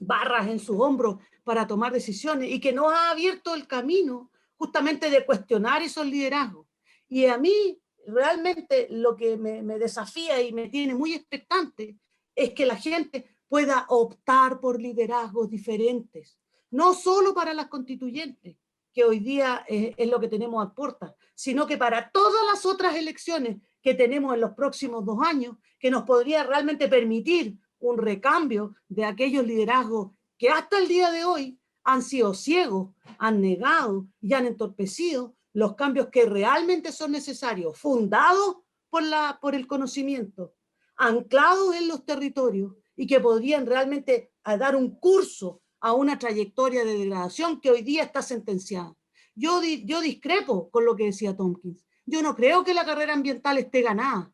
barras en sus hombros para tomar decisiones y que nos ha abierto el camino justamente de cuestionar esos liderazgos. Y a mí realmente lo que me desafía y me tiene muy expectante es que la gente pueda optar por liderazgos diferentes, no solo para las constituyentes, que hoy día es lo que tenemos a puertas, sino que para todas las otras elecciones que tenemos en los próximos 2 años, que nos podría realmente permitir un recambio de aquellos liderazgos que hasta el día de hoy han sido ciegos, han negado y han entorpecido los cambios que realmente son necesarios, fundados por el conocimiento, anclados en los territorios y que podrían realmente dar un curso a una trayectoria de degradación que hoy día está sentenciada. Yo discrepo con lo que decía Tompkins. Yo no creo que la carrera ambiental esté ganada.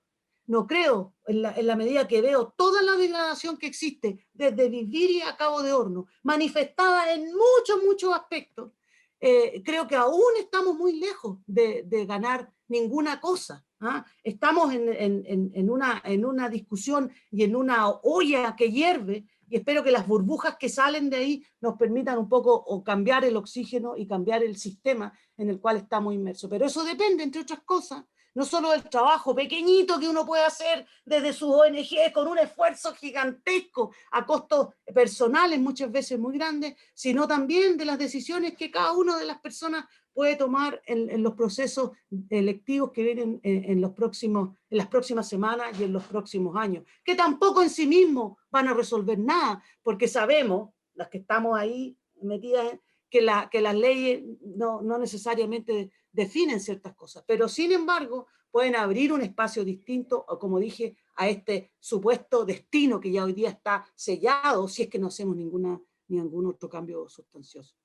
No creo, en la medida que veo toda la degradación que existe desde Viviri a Cabo de Horno, manifestada en muchos aspectos, creo que aún estamos muy lejos de ganar ninguna cosa. ¿Ah? Estamos en una discusión y en una olla que hierve, y espero que las burbujas que salen de ahí nos permitan un poco o cambiar el oxígeno y cambiar el sistema en el cual estamos inmersos. Pero eso depende, entre otras cosas, no solo del trabajo pequeñito que uno puede hacer desde su ONG con un esfuerzo gigantesco a costos personales muchas veces muy grandes, sino también de las decisiones que cada una de las personas puede tomar en los procesos electivos que vienen en las próximas semanas y en los próximos años, que tampoco en sí mismos van a resolver nada, porque sabemos, las que estamos ahí metidas, que las leyes no necesariamente definen ciertas cosas, pero sin embargo pueden abrir un espacio distinto, o como dije, a este supuesto destino que ya hoy día está sellado si es que no hacemos ningún otro cambio sustancioso.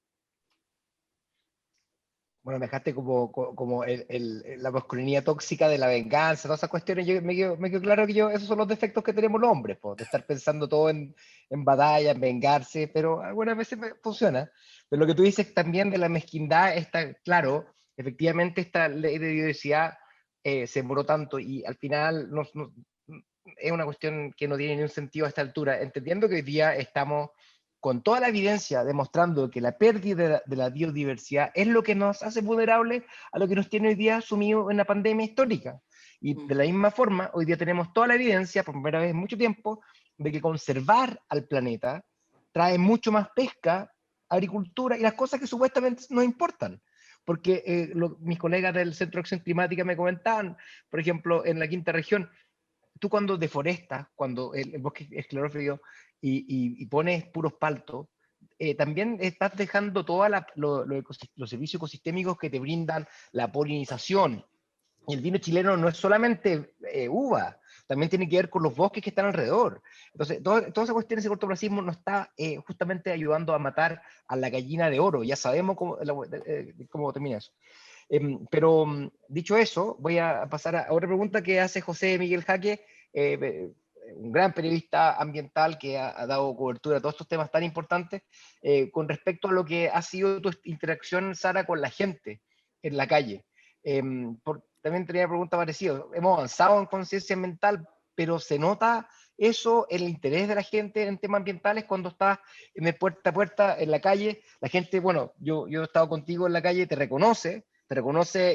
Bueno, me dejaste como la masculinidad tóxica de la venganza, todas esas cuestiones. Me quedó claro que esos son los defectos que tenemos los hombres, de estar pensando todo en batalla, en vengarse, pero algunas veces funciona. Pero lo que tú dices también de la mezquindad está claro. Efectivamente, esta ley de biodiversidad se demoró tanto y al final es una cuestión que no tiene ningún sentido a esta altura, entendiendo que hoy día estamos con toda la evidencia demostrando que la pérdida de la biodiversidad es lo que nos hace vulnerables a lo que nos tiene hoy día sumido en la pandemia histórica. Y de la misma forma, hoy día tenemos toda la evidencia, por primera vez en mucho tiempo, de que conservar al planeta trae mucho más pesca, agricultura y las cosas que supuestamente nos importan. Porque mis colegas del Centro de Acción Climática me comentaban, por ejemplo, en la quinta región, tú cuando deforestas, cuando el bosque es esclerófilo y pones puros paltos, también estás dejando todos los servicios ecosistémicos que te brindan la polinización. Y el vino chileno no es solamente uva, también tiene que ver con los bosques que están alrededor. Entonces, toda esa cuestión, ese cortoplacismo nos está justamente ayudando a matar a la gallina de oro. Ya sabemos cómo termina eso. Pero dicho eso, voy a pasar a otra pregunta que hace José Miguel Jaque, un gran periodista ambiental que ha dado cobertura a todos estos temas tan importantes, con respecto a lo que ha sido tu interacción, Sara, con la gente en la calle. También tenía una pregunta parecida. Hemos avanzado en conciencia ambiental, pero se nota eso, el interés de la gente en temas ambientales cuando estás en el puerta a puerta en la calle. La gente, bueno, yo he estado contigo en la calle, te reconoce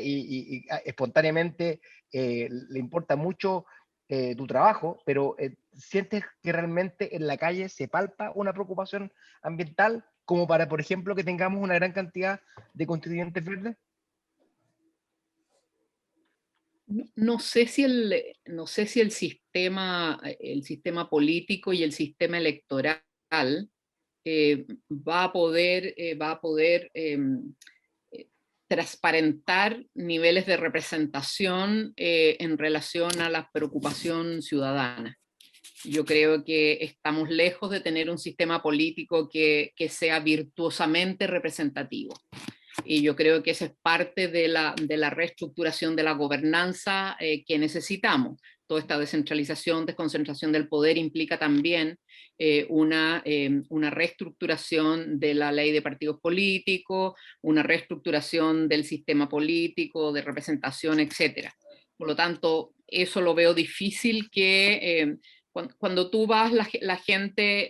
y espontáneamente le importa mucho tu trabajo, pero ¿sientes que realmente en la calle se palpa una preocupación ambiental como para, por ejemplo, que tengamos una gran cantidad de constituyentes verdes? No sé si el sistema político y el sistema electoral va a poder transparentar niveles de representación en relación a la preocupación ciudadana. Yo creo que estamos lejos de tener un sistema político que sea virtuosamente representativo. Y yo creo que esa es parte de la reestructuración de la gobernanza que necesitamos. Toda esta descentralización, desconcentración del poder implica también una reestructuración de la ley de partidos políticos, una reestructuración del sistema político, de representación, etc. Por lo tanto, eso lo veo difícil que cuando tú vas, la gente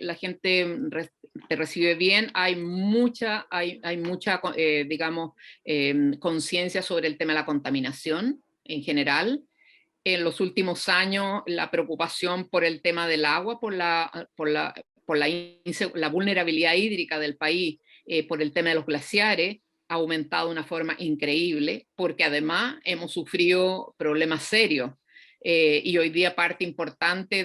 te recibe bien, hay mucha digamos, conciencia sobre el tema de la contaminación en general. En los últimos años, la preocupación por el tema del agua, por la vulnerabilidad hídrica del país, por el tema de los glaciares, ha aumentado de una forma increíble, porque además hemos sufrido problemas serios. Y hoy día parte importante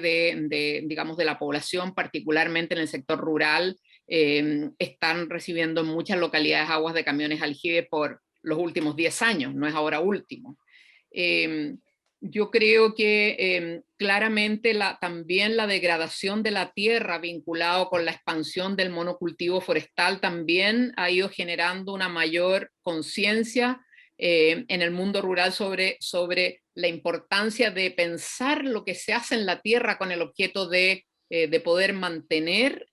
digamos, de la población, particularmente en el sector rural, están recibiendo en muchas localidades aguas de camiones aljibe por los últimos 10 años, no es ahora último. Yo creo que claramente también la degradación de la tierra vinculado con la expansión del monocultivo forestal también ha ido generando una mayor conciencia en el mundo rural sobre la importancia de pensar lo que se hace en la tierra con el objeto de poder mantener,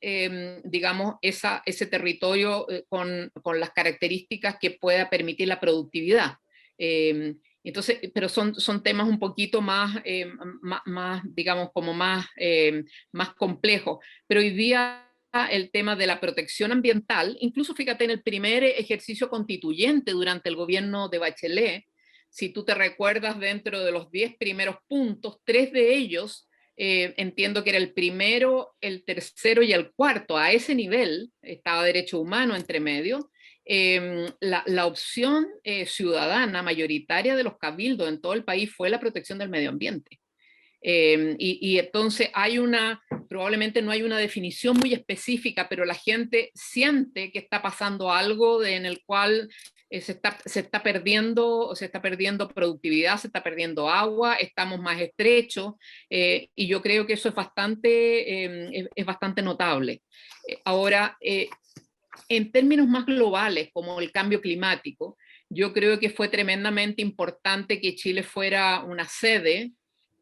digamos, ese territorio con las características que pueda permitir la productividad. Entonces, pero son temas un poquito más, digamos, como más complejos. Pero hoy día el tema de la protección ambiental, incluso fíjate en el primer ejercicio constituyente durante el gobierno de Bachelet, si tú te recuerdas, dentro de los 10 primeros puntos, 3 de ellos, entiendo que era el primero, el tercero y el cuarto, a ese nivel, estaba derecho humano entre medio. La opción ciudadana mayoritaria de los cabildos en todo el país fue la protección del medio ambiente. Y entonces probablemente no hay una definición muy específica, pero la gente siente que está pasando algo en el cual se está perdiendo productividad, se está perdiendo agua, estamos más estrechos, y yo creo que eso es bastante notable. Ahora, en términos más globales, como el cambio climático, yo creo que fue tremendamente importante que Chile fuera una sede,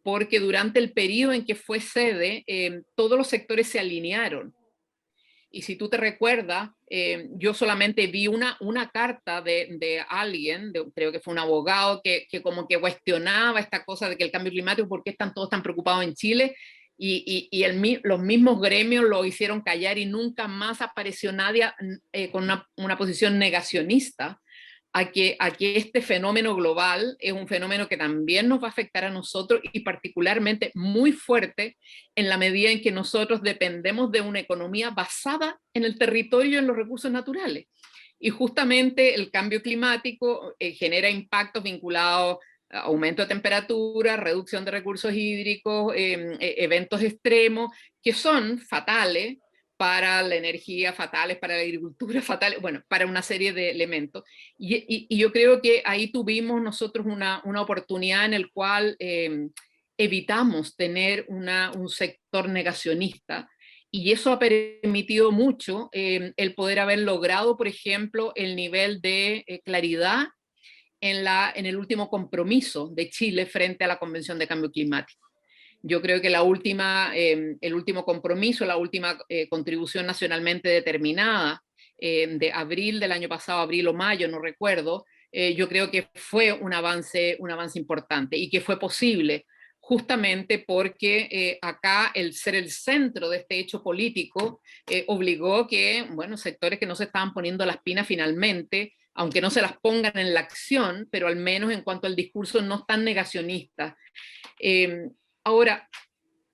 porque durante el periodo en que fue sede, todos los sectores se alinearon. Y si tú te recuerdas, yo solamente vi una carta de alguien, creo que fue un abogado, que como que cuestionaba esta cosa de que el cambio climático, ¿por qué están todos tan preocupados en Chile? Los mismos gremios lo hicieron callar y nunca más apareció nadie con una posición negacionista a que este fenómeno global es un fenómeno que también nos va a afectar a nosotros, y particularmente muy fuerte en la medida en que nosotros dependemos de una economía basada en el territorio y en los recursos naturales. Y justamente el cambio climático genera impactos vinculados a aumento de temperatura, reducción de recursos hídricos, eventos extremos que son fatales para la energía, fatales para la agricultura, fatales, bueno, para una serie de elementos. Y yo creo que ahí tuvimos nosotros una oportunidad en el cual evitamos tener un sector negacionista, y eso ha permitido mucho el poder haber logrado, por ejemplo, el nivel de claridad en el último compromiso de Chile frente a la Convención de Cambio Climático. Yo creo que el último compromiso, la última contribución nacionalmente determinada de abril del año pasado, abril o mayo, no recuerdo, yo creo que fue un avance importante y que fue posible justamente porque acá el ser el centro de este hecho político obligó que, bueno, sectores que no se estaban poniendo las pilas finalmente, aunque no se las pongan en la acción, pero al menos en cuanto al discurso no tan negacionista. Ahora,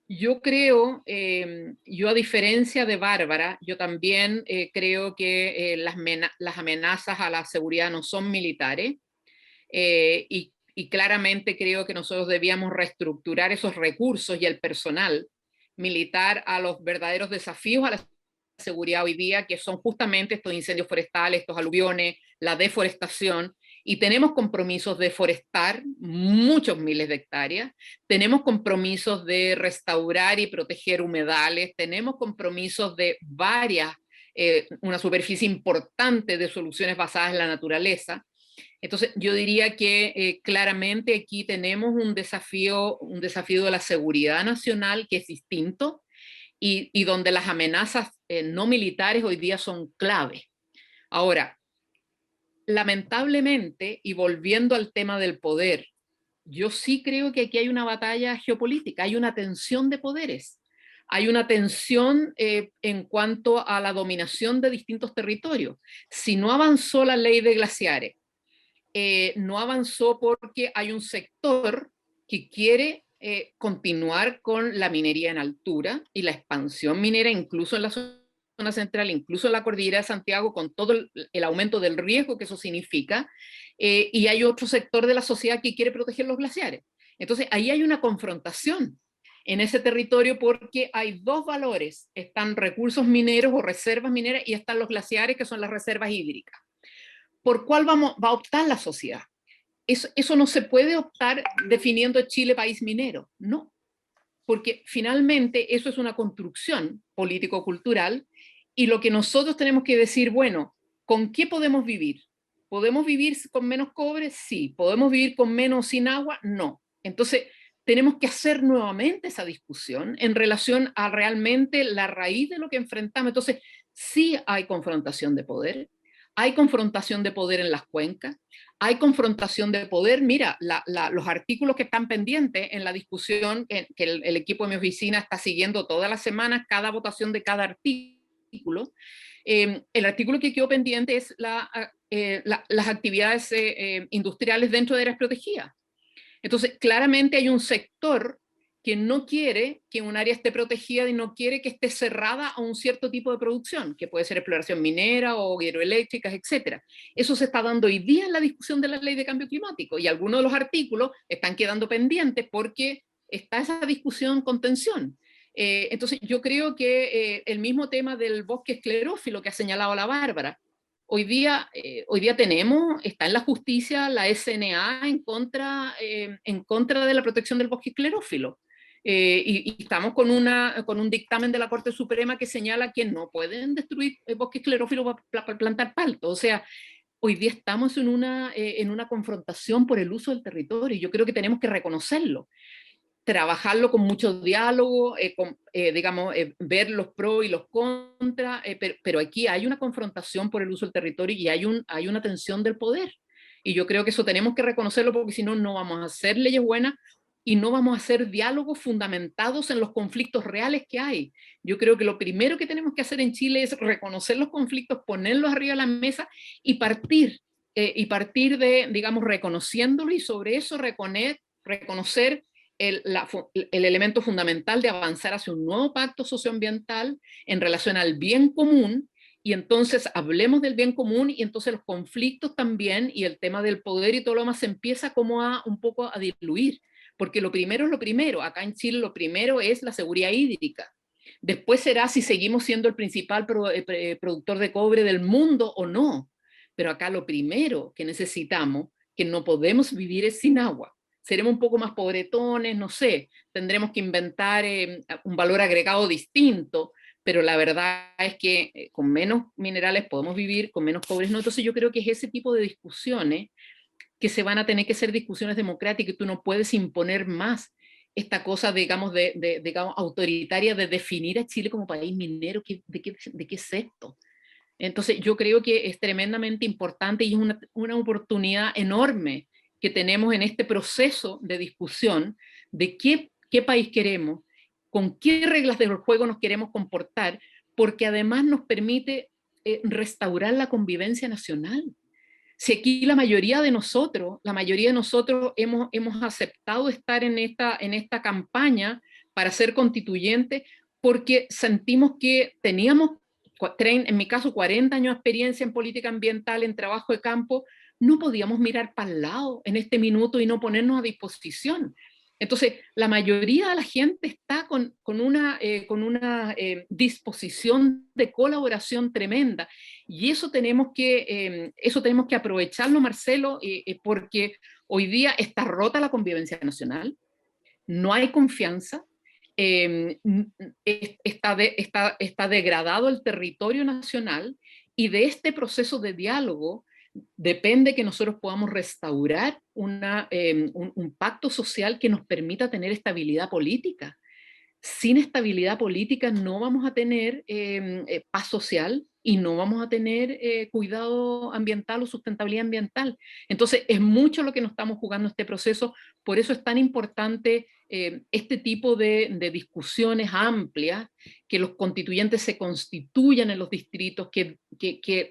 yo creo, yo a diferencia de Bárbara, yo también creo que las amenazas a la seguridad no son militares y claramente creo que nosotros debíamos reestructurar esos recursos y el personal militar a los verdaderos desafíos a la seguridad hoy día, que son justamente estos incendios forestales, estos aluviones, la deforestación, y tenemos compromisos de forestar muchos miles de hectáreas, tenemos compromisos de restaurar y proteger humedales, tenemos compromisos de una superficie importante de soluciones basadas en la naturaleza. Entonces, yo diría que claramente aquí tenemos un desafío de la seguridad nacional que es distinto y donde las amenazas no militares hoy día son clave. Ahora, lamentablemente, y volviendo al tema del poder, yo sí creo que aquí hay una batalla geopolítica, hay una tensión de poderes, hay una tensión en cuanto a la dominación de distintos territorios. Si no avanzó la ley de glaciares, no avanzó porque hay un sector que quiere continuar con la minería en altura y la expansión minera incluso en la zona central, incluso en la cordillera de Santiago, con todo el aumento del riesgo que eso significa, y hay otro sector de la sociedad que quiere proteger los glaciares. Entonces ahí hay una confrontación en ese territorio porque hay dos valores, están recursos mineros o reservas mineras y están los glaciares que son las reservas hídricas. ¿Por cuál va a optar la sociedad? Eso no se puede optar definiendo Chile país minero, no, porque finalmente eso es una construcción político-cultural y lo que nosotros tenemos que decir, bueno, ¿con qué podemos vivir? ¿Podemos vivir con menos cobre? Sí. ¿Podemos vivir con menos sin agua? No. Entonces, tenemos que hacer nuevamente esa discusión en relación a realmente la raíz de lo que enfrentamos. Entonces, sí hay confrontación de poder, hay confrontación de poder en las cuencas, hay confrontación de poder. Mira, los artículos que están pendientes en la discusión, que el equipo de mi oficina está siguiendo todas las semanas, cada votación de cada artículo. El artículo que quedó pendiente es las actividades industriales dentro de áreas protegidas. Entonces, claramente hay un sector que no quiere que un área esté protegida y no quiere que esté cerrada a un cierto tipo de producción, que puede ser exploración minera o hidroeléctricas, etc. Eso se está dando hoy día en la discusión de la ley de cambio climático y algunos de los artículos están quedando pendientes porque está esa discusión con tensión. Entonces yo creo que el mismo tema del bosque esclerófilo que ha señalado la Bárbara, hoy día está en la justicia la SNA en contra de la protección del bosque esclerófilo. Y estamos con un dictamen de la Corte Suprema que señala que no pueden destruir el bosque esclerófilo para plantar palto. O sea, hoy día estamos en una confrontación por el uso del territorio y yo creo que tenemos que reconocerlo, trabajarlo con mucho diálogo, ver los pros y los contras, pero aquí hay una confrontación por el uso del territorio y hay una tensión del poder. Y yo creo que eso tenemos que reconocerlo porque si no, no vamos a hacer leyes buenas y no vamos a hacer diálogos fundamentados en los conflictos reales que hay. Yo creo que lo primero que tenemos que hacer en Chile es reconocer los conflictos, ponerlos arriba de la mesa y partir de, digamos, reconociéndolo y sobre eso reconocer el elemento fundamental de avanzar hacia un nuevo pacto socioambiental en relación al bien común, y entonces hablemos del bien común y entonces los conflictos también y el tema del poder y todo lo demás se empieza como un poco a diluir, porque lo primero es lo primero. Acá en Chile lo primero es la seguridad hídrica. Después será si seguimos siendo el principal productor de cobre del mundo o no. Pero acá lo primero que necesitamos, que no podemos vivir, es sin agua. Seremos un poco más pobretones, no sé, tendremos que inventar un valor agregado distinto, pero la verdad es que con menos minerales podemos vivir, con menos cobre no. Entonces yo creo que es ese tipo de discusiones que se van a tener que hacer discusiones democráticas y tú no puedes imponer más esta cosa, digamos, digamos, autoritaria de definir a Chile como país minero. ¿De qué es esto? Entonces yo creo que es tremendamente importante y es una oportunidad enorme que tenemos en este proceso de discusión de qué país queremos, con qué reglas del juego nos queremos comportar, porque además nos permite restaurar la convivencia nacional. Si aquí la mayoría de nosotros hemos aceptado estar en esta campaña para ser constituyente porque sentimos que teníamos, en mi caso, 40 años de experiencia en política ambiental, en trabajo de campo, no podíamos mirar para el lado en este minuto y no ponernos a disposición. Entonces, la mayoría de la gente está con una disposición de colaboración tremenda. Y eso tenemos que aprovecharlo, Marcelo, porque hoy día está rota la convivencia nacional, no hay confianza, está degradado el territorio nacional, y de este proceso de diálogo depende que nosotros podamos restaurar un pacto social que nos permita tener estabilidad política. Sin estabilidad política no vamos a tener paz social y no vamos a tener cuidado ambiental o sustentabilidad ambiental. Entonces, es mucho lo que nos estamos jugando este proceso, por eso es tan importante este tipo de discusiones amplias, que los constituyentes se constituyan en los distritos, que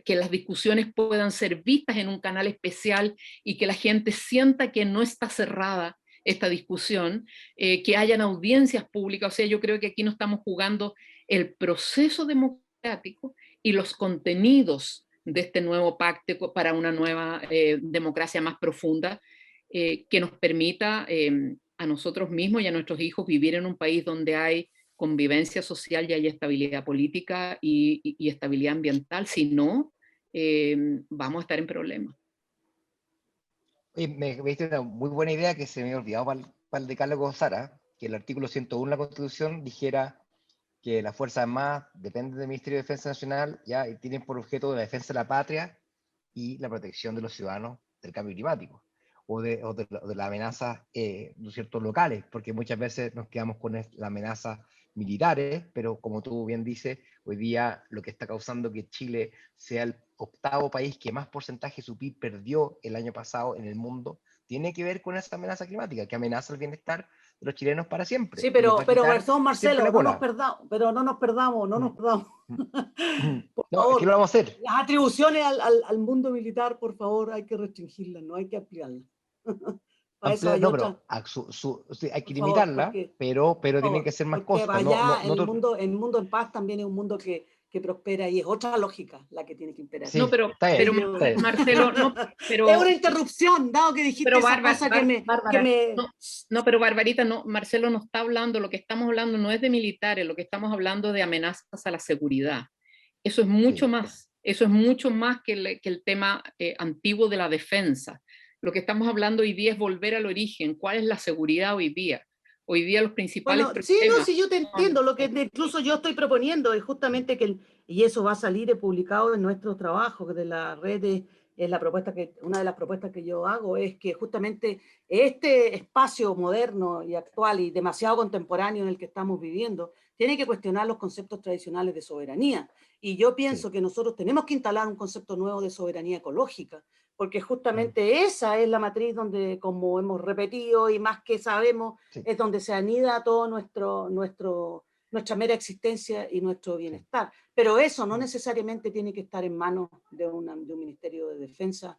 las discusiones puedan ser vistas en un canal especial y que la gente sienta que no está cerrada esta discusión, que hayan audiencias públicas. O sea, yo creo que aquí no estamos jugando el proceso democrático y los contenidos de este nuevo pacto para una nueva democracia más profunda, que nos permita a nosotros mismos y a nuestros hijos vivir en un país donde hay convivencia social y hay estabilidad política y estabilidad ambiental. Si no, vamos a estar en problemas. Oye, me diste una muy buena idea que se me había olvidado para el decálogo, Sara, que el artículo 101 de la Constitución dijera que las Fuerzas Armadas dependen del Ministerio de Defensa Nacional, ya, y tienen por objeto la defensa de la patria y la protección de los ciudadanos del cambio climático o de las amenazas ¿no es cierto?, locales, porque muchas veces nos quedamos con las amenazas militares, pero como tú bien dices, hoy día lo que está causando que Chile sea el 8º país que más porcentaje de su PIB perdió el año pasado en el mundo, tiene que ver con esa amenaza climática, que amenaza el bienestar de los chilenos para siempre. Sí, pero perdón, Marcelo, no nos perdamos. Por No, favor, es que lo vamos a hacer. las atribuciones al mundo militar, por favor, hay que restringirlas, no hay que ampliarlas. Para eso hay no, otra. pero sí, hay que Por limitarla, favor, pero tienen que ser más porque cosas. allá el mundo en paz también es un mundo que prospera y es otra lógica la que tiene que imperar. Sí, No, pero Marcelo, no, pero es una interrupción, dado que dijiste esa cosa que me... No, pero Barbarita, no, Marcelo no está hablando, lo que estamos hablando no es de militares, lo que estamos hablando de amenazas a la seguridad. Eso es mucho más, eso es mucho más que el tema antiguo de la defensa. Lo que estamos hablando hoy día es volver al origen. ¿Cuál es la seguridad hoy día? Hoy día los principales problemas... Sí, no, sí, yo te entiendo. Lo que incluso yo estoy proponiendo es justamente y eso va a salir publicado en nuestros trabajos de la red, es una de las propuestas que yo hago, es que justamente este espacio moderno y actual y demasiado contemporáneo en el que estamos viviendo, tiene que cuestionar los conceptos tradicionales de soberanía. Y yo pienso que nosotros tenemos que instalar un concepto nuevo de soberanía ecológica, porque justamente esa es la matriz donde, como hemos repetido y más que sabemos, es donde se anida todo nuestra mera existencia y nuestro bienestar. Pero eso no necesariamente tiene que estar en manos de un Ministerio de Defensa,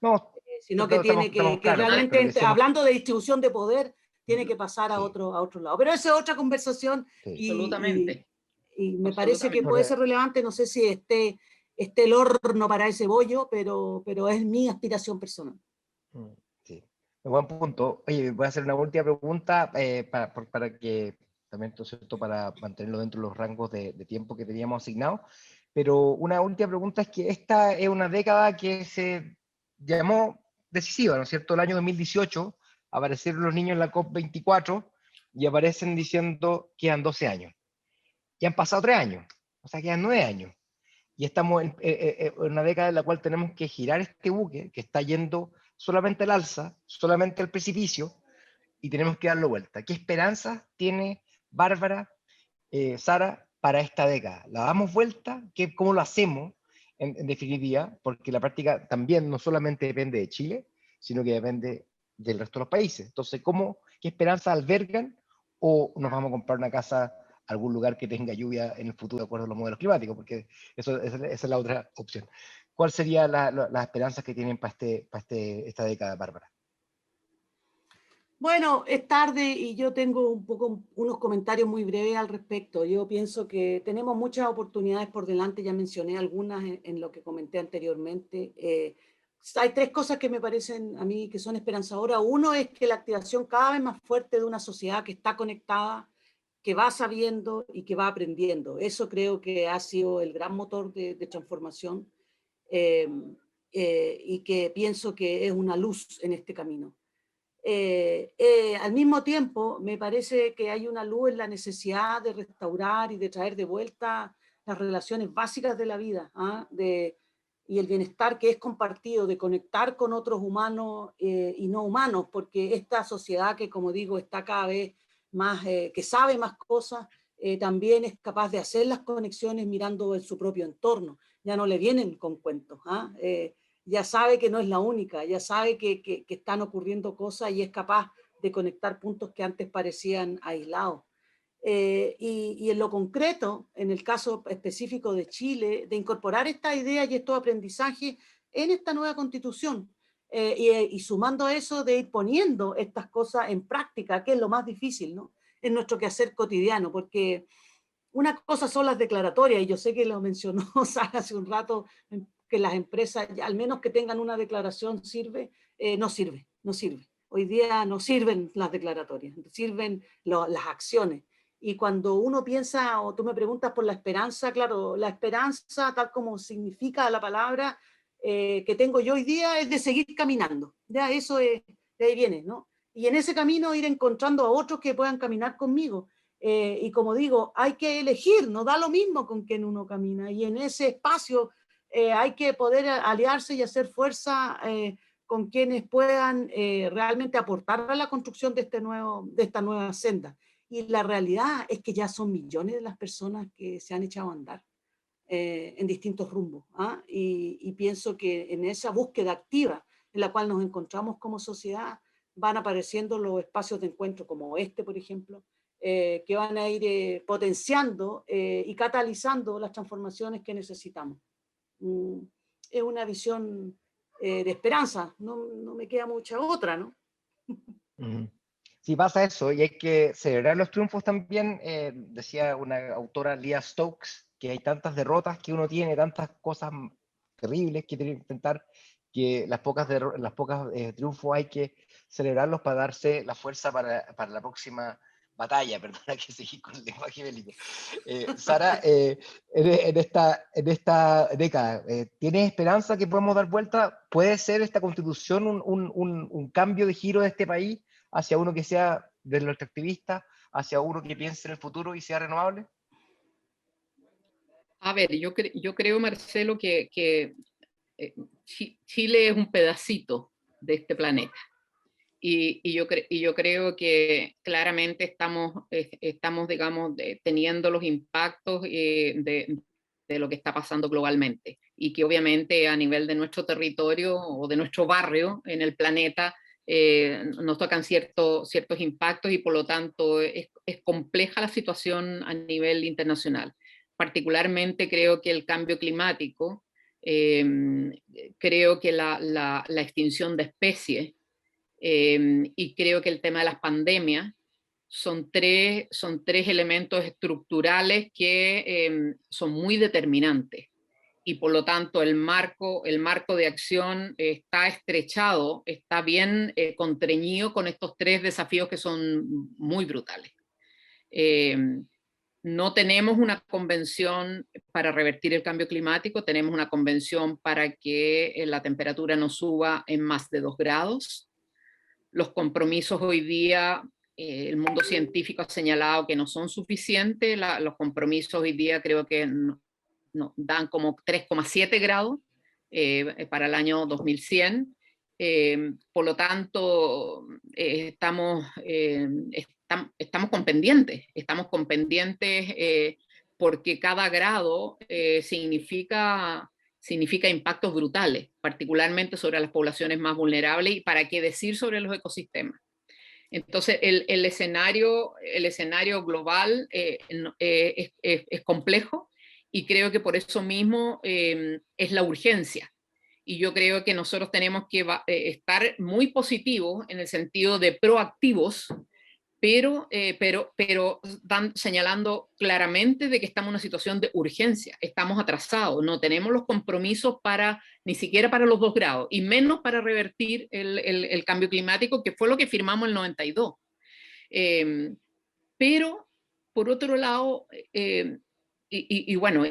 sino que tiene que realmente, hablando de distribución de poder, tiene que pasar a otro lado. Pero esa es otra conversación absolutamente. Y me parece que puede ser relevante, no sé si esté el horno para ese bollo, pero es mi aspiración personal. Sí, buen punto. Oye, voy a hacer una última pregunta para que también, ¿cierto?, para mantenerlo dentro de los rangos de tiempo que teníamos asignados. Pero una última pregunta es que esta es una década que se llamó decisiva, ¿no es cierto? El año 2018 aparecieron los niños en la COP24 y aparecen diciendo que quedan 12 años. Y han pasado 3 años, o sea, quedan 9 años. Y estamos en una década en la cual tenemos que girar este buque que está yendo solamente al alza, solamente al precipicio, y tenemos que darlo vuelta. ¿Qué esperanzas tiene Bárbara, Sara, para esta década? ¿La damos vuelta? ¿Cómo lo hacemos en definitiva? Porque la práctica también no solamente depende de Chile, sino que depende del resto de los países. Entonces, ¿qué esperanzas albergan? ¿O nos vamos a comprar una casa a algún lugar que tenga lluvia en el futuro de acuerdo a los modelos climáticos? Porque esa es la otra opción. ¿Cuáles serían las esperanzas que tienen para esta década, Bárbara? Bueno, es tarde y yo tengo unos comentarios muy breves al respecto. Yo pienso que tenemos muchas oportunidades por delante, ya mencioné algunas en lo que comenté anteriormente. Hay tres cosas que me parecen a mí que son esperanzadoras. Uno es que la activación cada vez más fuerte de una sociedad que está conectada, que va sabiendo y que va aprendiendo. Eso creo que ha sido el gran motor de transformación y que pienso que es una luz en este camino. Al mismo tiempo, me parece que hay una luz en la necesidad de restaurar y de traer de vuelta las relaciones básicas de la vida, y el bienestar que es compartido, de conectar con otros humanos y no humanos, porque esta sociedad que, como digo, está cada vez más, que sabe más cosas, también es capaz de hacer las conexiones mirando en su propio entorno. Ya no le vienen con cuentos, ya sabe que no es la única, ya sabe que están ocurriendo cosas y es capaz de conectar puntos que antes parecían aislados. Y en lo concreto, en el caso específico de Chile, de incorporar esta idea y estos aprendizajes en esta nueva constitución, y sumando a eso de ir poniendo estas cosas en práctica, que es lo más difícil, ¿no? En nuestro quehacer cotidiano, porque una cosa son las declaratorias, y yo sé que lo mencionó Sara hace un rato, que las empresas, al menos que tengan una declaración, sirve, no sirve, no sirve. Hoy día no sirven las declaratorias, sirven las acciones. Y cuando uno piensa, o tú me preguntas por la esperanza, claro, la esperanza, tal como significa la palabra que tengo yo hoy día, es de seguir caminando. Ya eso es, de ahí viene, ¿no? Y en ese camino ir encontrando a otros que puedan caminar conmigo. Y como digo, hay que elegir, no da lo mismo con quien uno camina. Y en ese espacio hay que poder aliarse y hacer fuerza con quienes puedan realmente aportar a la construcción de esta nueva senda. Y la realidad es que ya son millones de las personas que se han echado a andar en distintos rumbos. Y pienso que en esa búsqueda activa en la cual nos encontramos como sociedad, van apareciendo los espacios de encuentro como este, por ejemplo, que van a ir potenciando y catalizando las transformaciones que necesitamos. Es una visión de esperanza, no me queda mucha otra, ¿no? Sí, pasa eso, y hay que celebrar los triunfos también. Decía una autora, Leah Stokes, que hay tantas derrotas que uno tiene, tantas cosas terribles que tiene que enfrentar, que las pocas triunfos hay que celebrarlos para darse la fuerza para la próxima batalla. Perdona que seguí con el lenguaje bélico. Sara, en esta década, ¿tienes esperanza que podemos dar vuelta? ¿Puede ser esta constitución un cambio de giro de este país hacia uno que sea de los extractivistas, hacia uno que piense en el futuro y sea renovable? A ver, yo creo, Marcelo, que Chile es un pedacito de este planeta. Y yo creo que claramente estamos digamos, teniendo los impactos de lo que está pasando globalmente. Y que obviamente a nivel de nuestro territorio o de nuestro barrio en el planeta nos tocan ciertos impactos y por lo tanto es compleja la situación a nivel internacional. Particularmente creo que el cambio climático, creo que la extinción de especies, y creo que el tema de las pandemias son tres elementos estructurales que son muy determinantes y por lo tanto el marco de acción está estrechado, está bien contrañido con estos tres desafíos que son muy brutales. No tenemos una convención para revertir el cambio climático, tenemos una convención para que la temperatura no suba en más de 2 grados. Los compromisos hoy día, el mundo científico ha señalado que no son suficientes, los compromisos hoy día creo que dan como 3,7 grados para el año 2100. Por lo tanto, estamos con pendientes, porque cada grado significa impactos brutales, particularmente sobre las poblaciones más vulnerables, y para qué decir sobre los ecosistemas. Entonces, el escenario global es complejo, y creo que por eso mismo es la urgencia. Y yo creo que nosotros tenemos que estar muy positivos en el sentido de proactivos, pero señalando claramente de que estamos en una situación de urgencia, estamos atrasados, no tenemos los compromisos ni siquiera para los 2 grados, y menos para revertir el cambio climático, que fue lo que firmamos en el 92. Pero, por otro lado, bueno,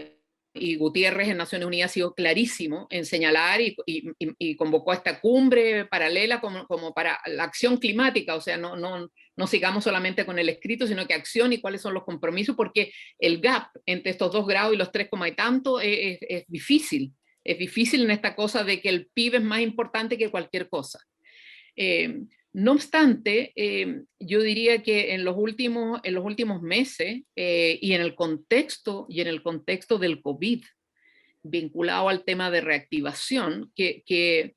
y Gutiérrez en Naciones Unidas ha sido clarísimo en señalar y convocó a esta cumbre paralela como para la acción climática, o sea, no sigamos solamente con el escrito, sino que acción y cuáles son los compromisos, porque el gap entre estos 2 grados y los 3, y tanto es difícil. Es difícil en esta cosa de que el PIB es más importante que cualquier cosa. No obstante, yo diría que en los últimos meses y en el contexto del COVID, vinculado al tema de reactivación, que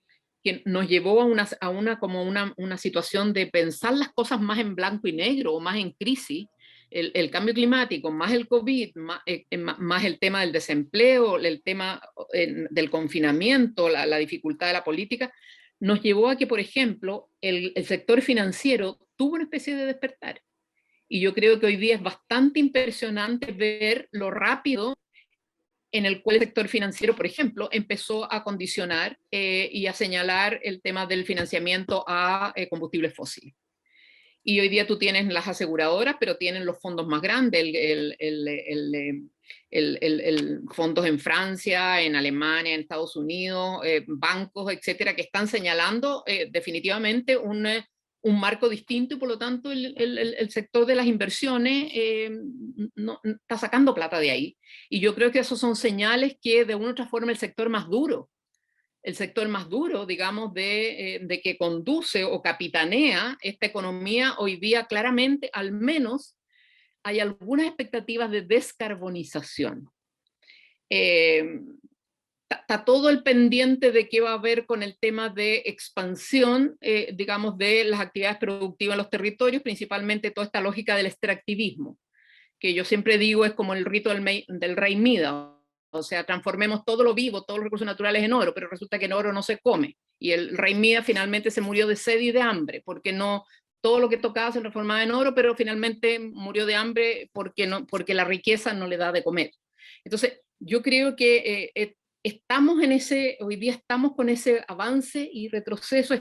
nos llevó a una situación de pensar las cosas más en blanco y negro o más en crisis, el cambio climático, más el COVID, más el tema del desempleo, el tema del confinamiento, la dificultad de la política, nos llevó a que, por ejemplo, el sector financiero tuvo una especie de despertar. Y yo creo que hoy día es bastante impresionante ver lo rápido en el cual el sector financiero, por ejemplo, empezó a condicionar y a señalar el tema del financiamiento a combustibles fósiles. Y hoy día tú tienes las aseguradoras, pero tienen los fondos más grandes, fondos en Francia, en Alemania, en Estados Unidos, bancos, etcétera, que están señalando definitivamente un marco distinto, y por lo tanto el sector de las inversiones no, está sacando plata de ahí. Y yo creo que esos son señales que de una u otra forma el sector más duro, digamos, de que conduce o capitanea esta economía hoy día, claramente, al menos, hay algunas expectativas de descarbonización. Está todo el pendiente de qué va a haber con el tema de expansión, digamos, de las actividades productivas en los territorios, principalmente toda esta lógica del extractivismo, que yo siempre digo es como el rito del rey Midas. O sea, transformemos todo lo vivo, todos los recursos naturales en oro, pero resulta que el oro no se come. Y el rey Midas finalmente se murió de sed y de hambre, porque no todo lo que tocaba se transformaba en oro, pero finalmente murió de hambre porque la riqueza no le da de comer. Entonces, yo creo que hoy día estamos con ese avance y retroceso,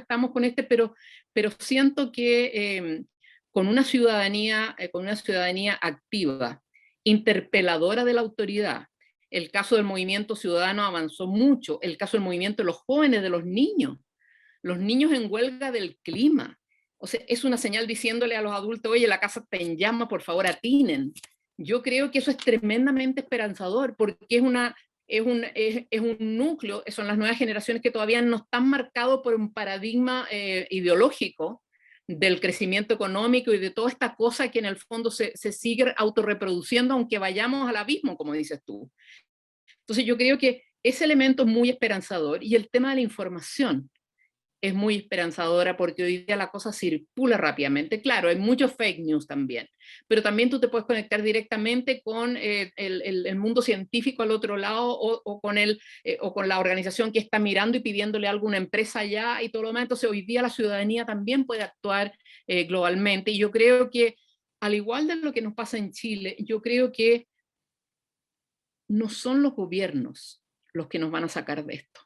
pero siento que con una ciudadanía activa, interpeladora de la autoridad. El caso del movimiento ciudadano avanzó mucho, el caso del movimiento de los jóvenes, de los niños en huelga del clima. O sea, es una señal diciéndole a los adultos, oye, la casa está en llama, por favor, atinen. Yo creo que eso es tremendamente esperanzador, porque es un núcleo, son las nuevas generaciones que todavía no están marcados por un paradigma ideológico del crecimiento económico y de toda esta cosa que en el fondo se sigue autorreproduciendo, aunque vayamos al abismo, como dices tú. Entonces yo creo que ese elemento es muy esperanzador, y el tema de la información es muy esperanzadora, porque hoy día la cosa circula rápidamente. Claro, hay muchos fake news también, pero también tú te puedes conectar directamente con el mundo científico al otro lado, o con la organización que está mirando y pidiéndole algo a una empresa allá y todo lo demás. Entonces hoy día la ciudadanía también puede actuar globalmente, y yo creo que, al igual de lo que nos pasa en Chile, yo creo que no son los gobiernos los que nos van a sacar de esto.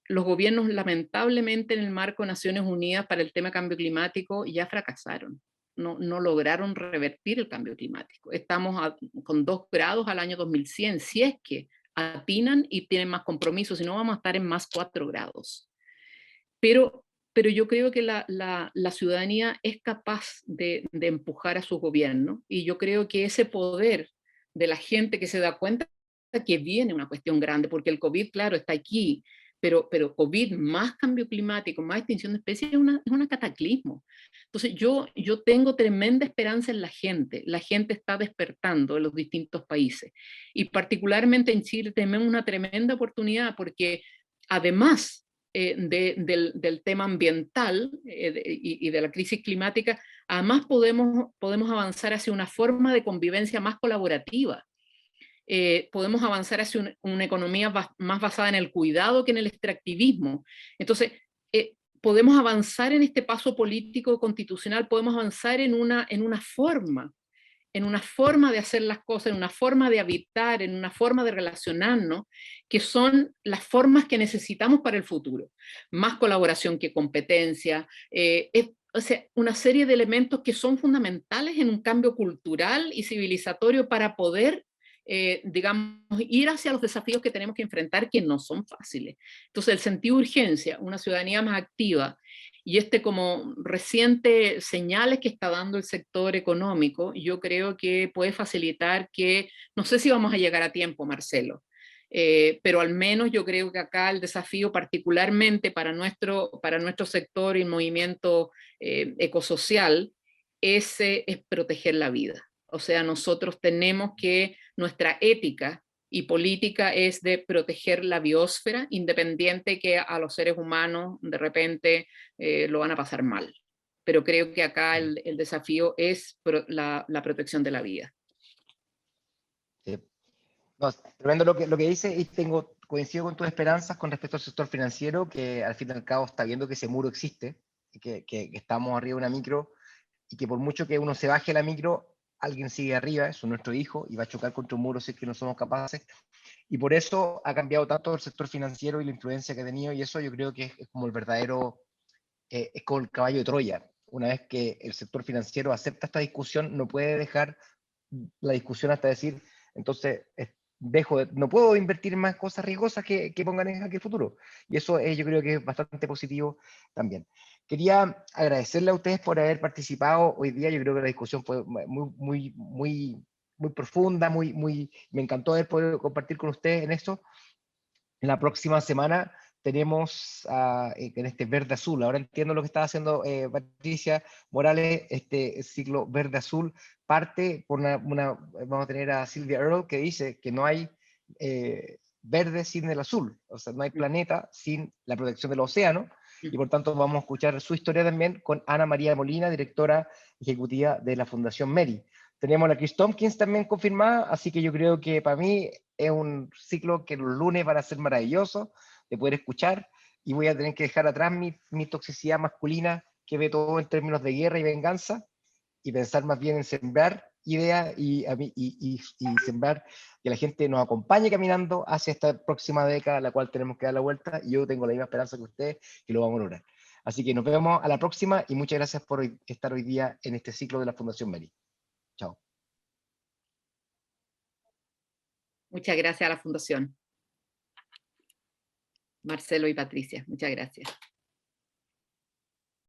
Los gobiernos, lamentablemente, en el marco de Naciones Unidas para el tema cambio climático ya fracasaron. No lograron revertir el cambio climático. Estamos con 2 grados al año 2100, si es que atinan y tienen más compromisos, si no vamos a estar en más 4 grados. Pero yo creo que la ciudadanía es capaz de empujar a su gobierno, y yo creo que ese poder de la gente que se da cuenta que viene una cuestión grande, porque el COVID, claro, está aquí, pero COVID más cambio climático, más extinción de especies es un cataclismo. Entonces yo tengo tremenda esperanza en la gente está despertando en los distintos países, y particularmente en Chile tenemos una tremenda oportunidad porque además del tema ambiental y de la crisis climática, además podemos avanzar hacia una forma de convivencia más colaborativa. Podemos avanzar hacia una economía más basada en el cuidado que en el extractivismo. Entonces, podemos avanzar en este paso político constitucional, podemos avanzar en una forma de hacer las cosas, en una forma de habitar, en una forma de relacionarnos, que son las formas que necesitamos para el futuro. Más colaboración que competencia, o sea, una serie de elementos que son fundamentales en un cambio cultural y civilizatorio para poder, digamos, ir hacia los desafíos que tenemos que enfrentar, que no son fáciles. Entonces, el sentido de urgencia, una ciudadanía más activa, y como reciente señales que está dando el sector económico, yo creo que puede facilitar que, no sé si vamos a llegar a tiempo, Marcelo, pero al menos yo creo que acá el desafío particularmente para nuestro sector y movimiento ecosocial es proteger la vida. O sea, nosotros tenemos que, nuestra ética y política es de proteger la biosfera, independiente que a los seres humanos de repente lo van a pasar mal. Pero creo que acá el desafío es la protección de la vida. Sí. No, tremendo lo que dice, y coincido con tus esperanzas con respecto al sector financiero, que al fin y al cabo está viendo que ese muro existe, y que estamos arriba de una micro, y que por mucho que uno se baje la micro, alguien sigue arriba, es nuestro hijo, y va a chocar contra un muro si es que no somos capaces. Y por eso ha cambiado tanto el sector financiero y la influencia que ha tenido, y eso yo creo que es como el verdadero, es como el caballo de Troya. Una vez que el sector financiero acepta esta discusión, no puede dejar la discusión hasta decir, entonces no puedo invertir más cosas riesgosas que pongan en jaque el futuro. Y eso yo creo que es bastante positivo también. Quería agradecerle a ustedes por haber participado hoy día. Yo creo que la discusión fue muy profunda, me encantó haber podido compartir con ustedes en esto. En la próxima semana tenemos en este verde-azul, ahora entiendo lo que está haciendo Patricia Morales, este ciclo verde-azul, parte por vamos a tener a Silvia Earle, que dice que no hay verde sin el azul, o sea, no hay planeta sin la protección del océano, y por tanto vamos a escuchar su historia también con Ana María Molina, directora ejecutiva de la Fundación MERI. Tenemos a Chris Tompkins también confirmada, así que yo creo que para mí es un ciclo que los lunes van a ser maravillosos de poder escuchar, y voy a tener que dejar atrás mi toxicidad masculina que ve todo en términos de guerra y venganza, y pensar más bien en sembrar ideas y sembrar que la gente nos acompañe caminando hacia esta próxima década, a la cual tenemos que dar la vuelta, y yo tengo la misma esperanza que ustedes que lo vamos a lograr. Así que nos vemos a la próxima, y muchas gracias por estar hoy día en este ciclo de la Fundación MERI. Chao. Muchas gracias a la Fundación. Marcelo y Patricia, muchas gracias.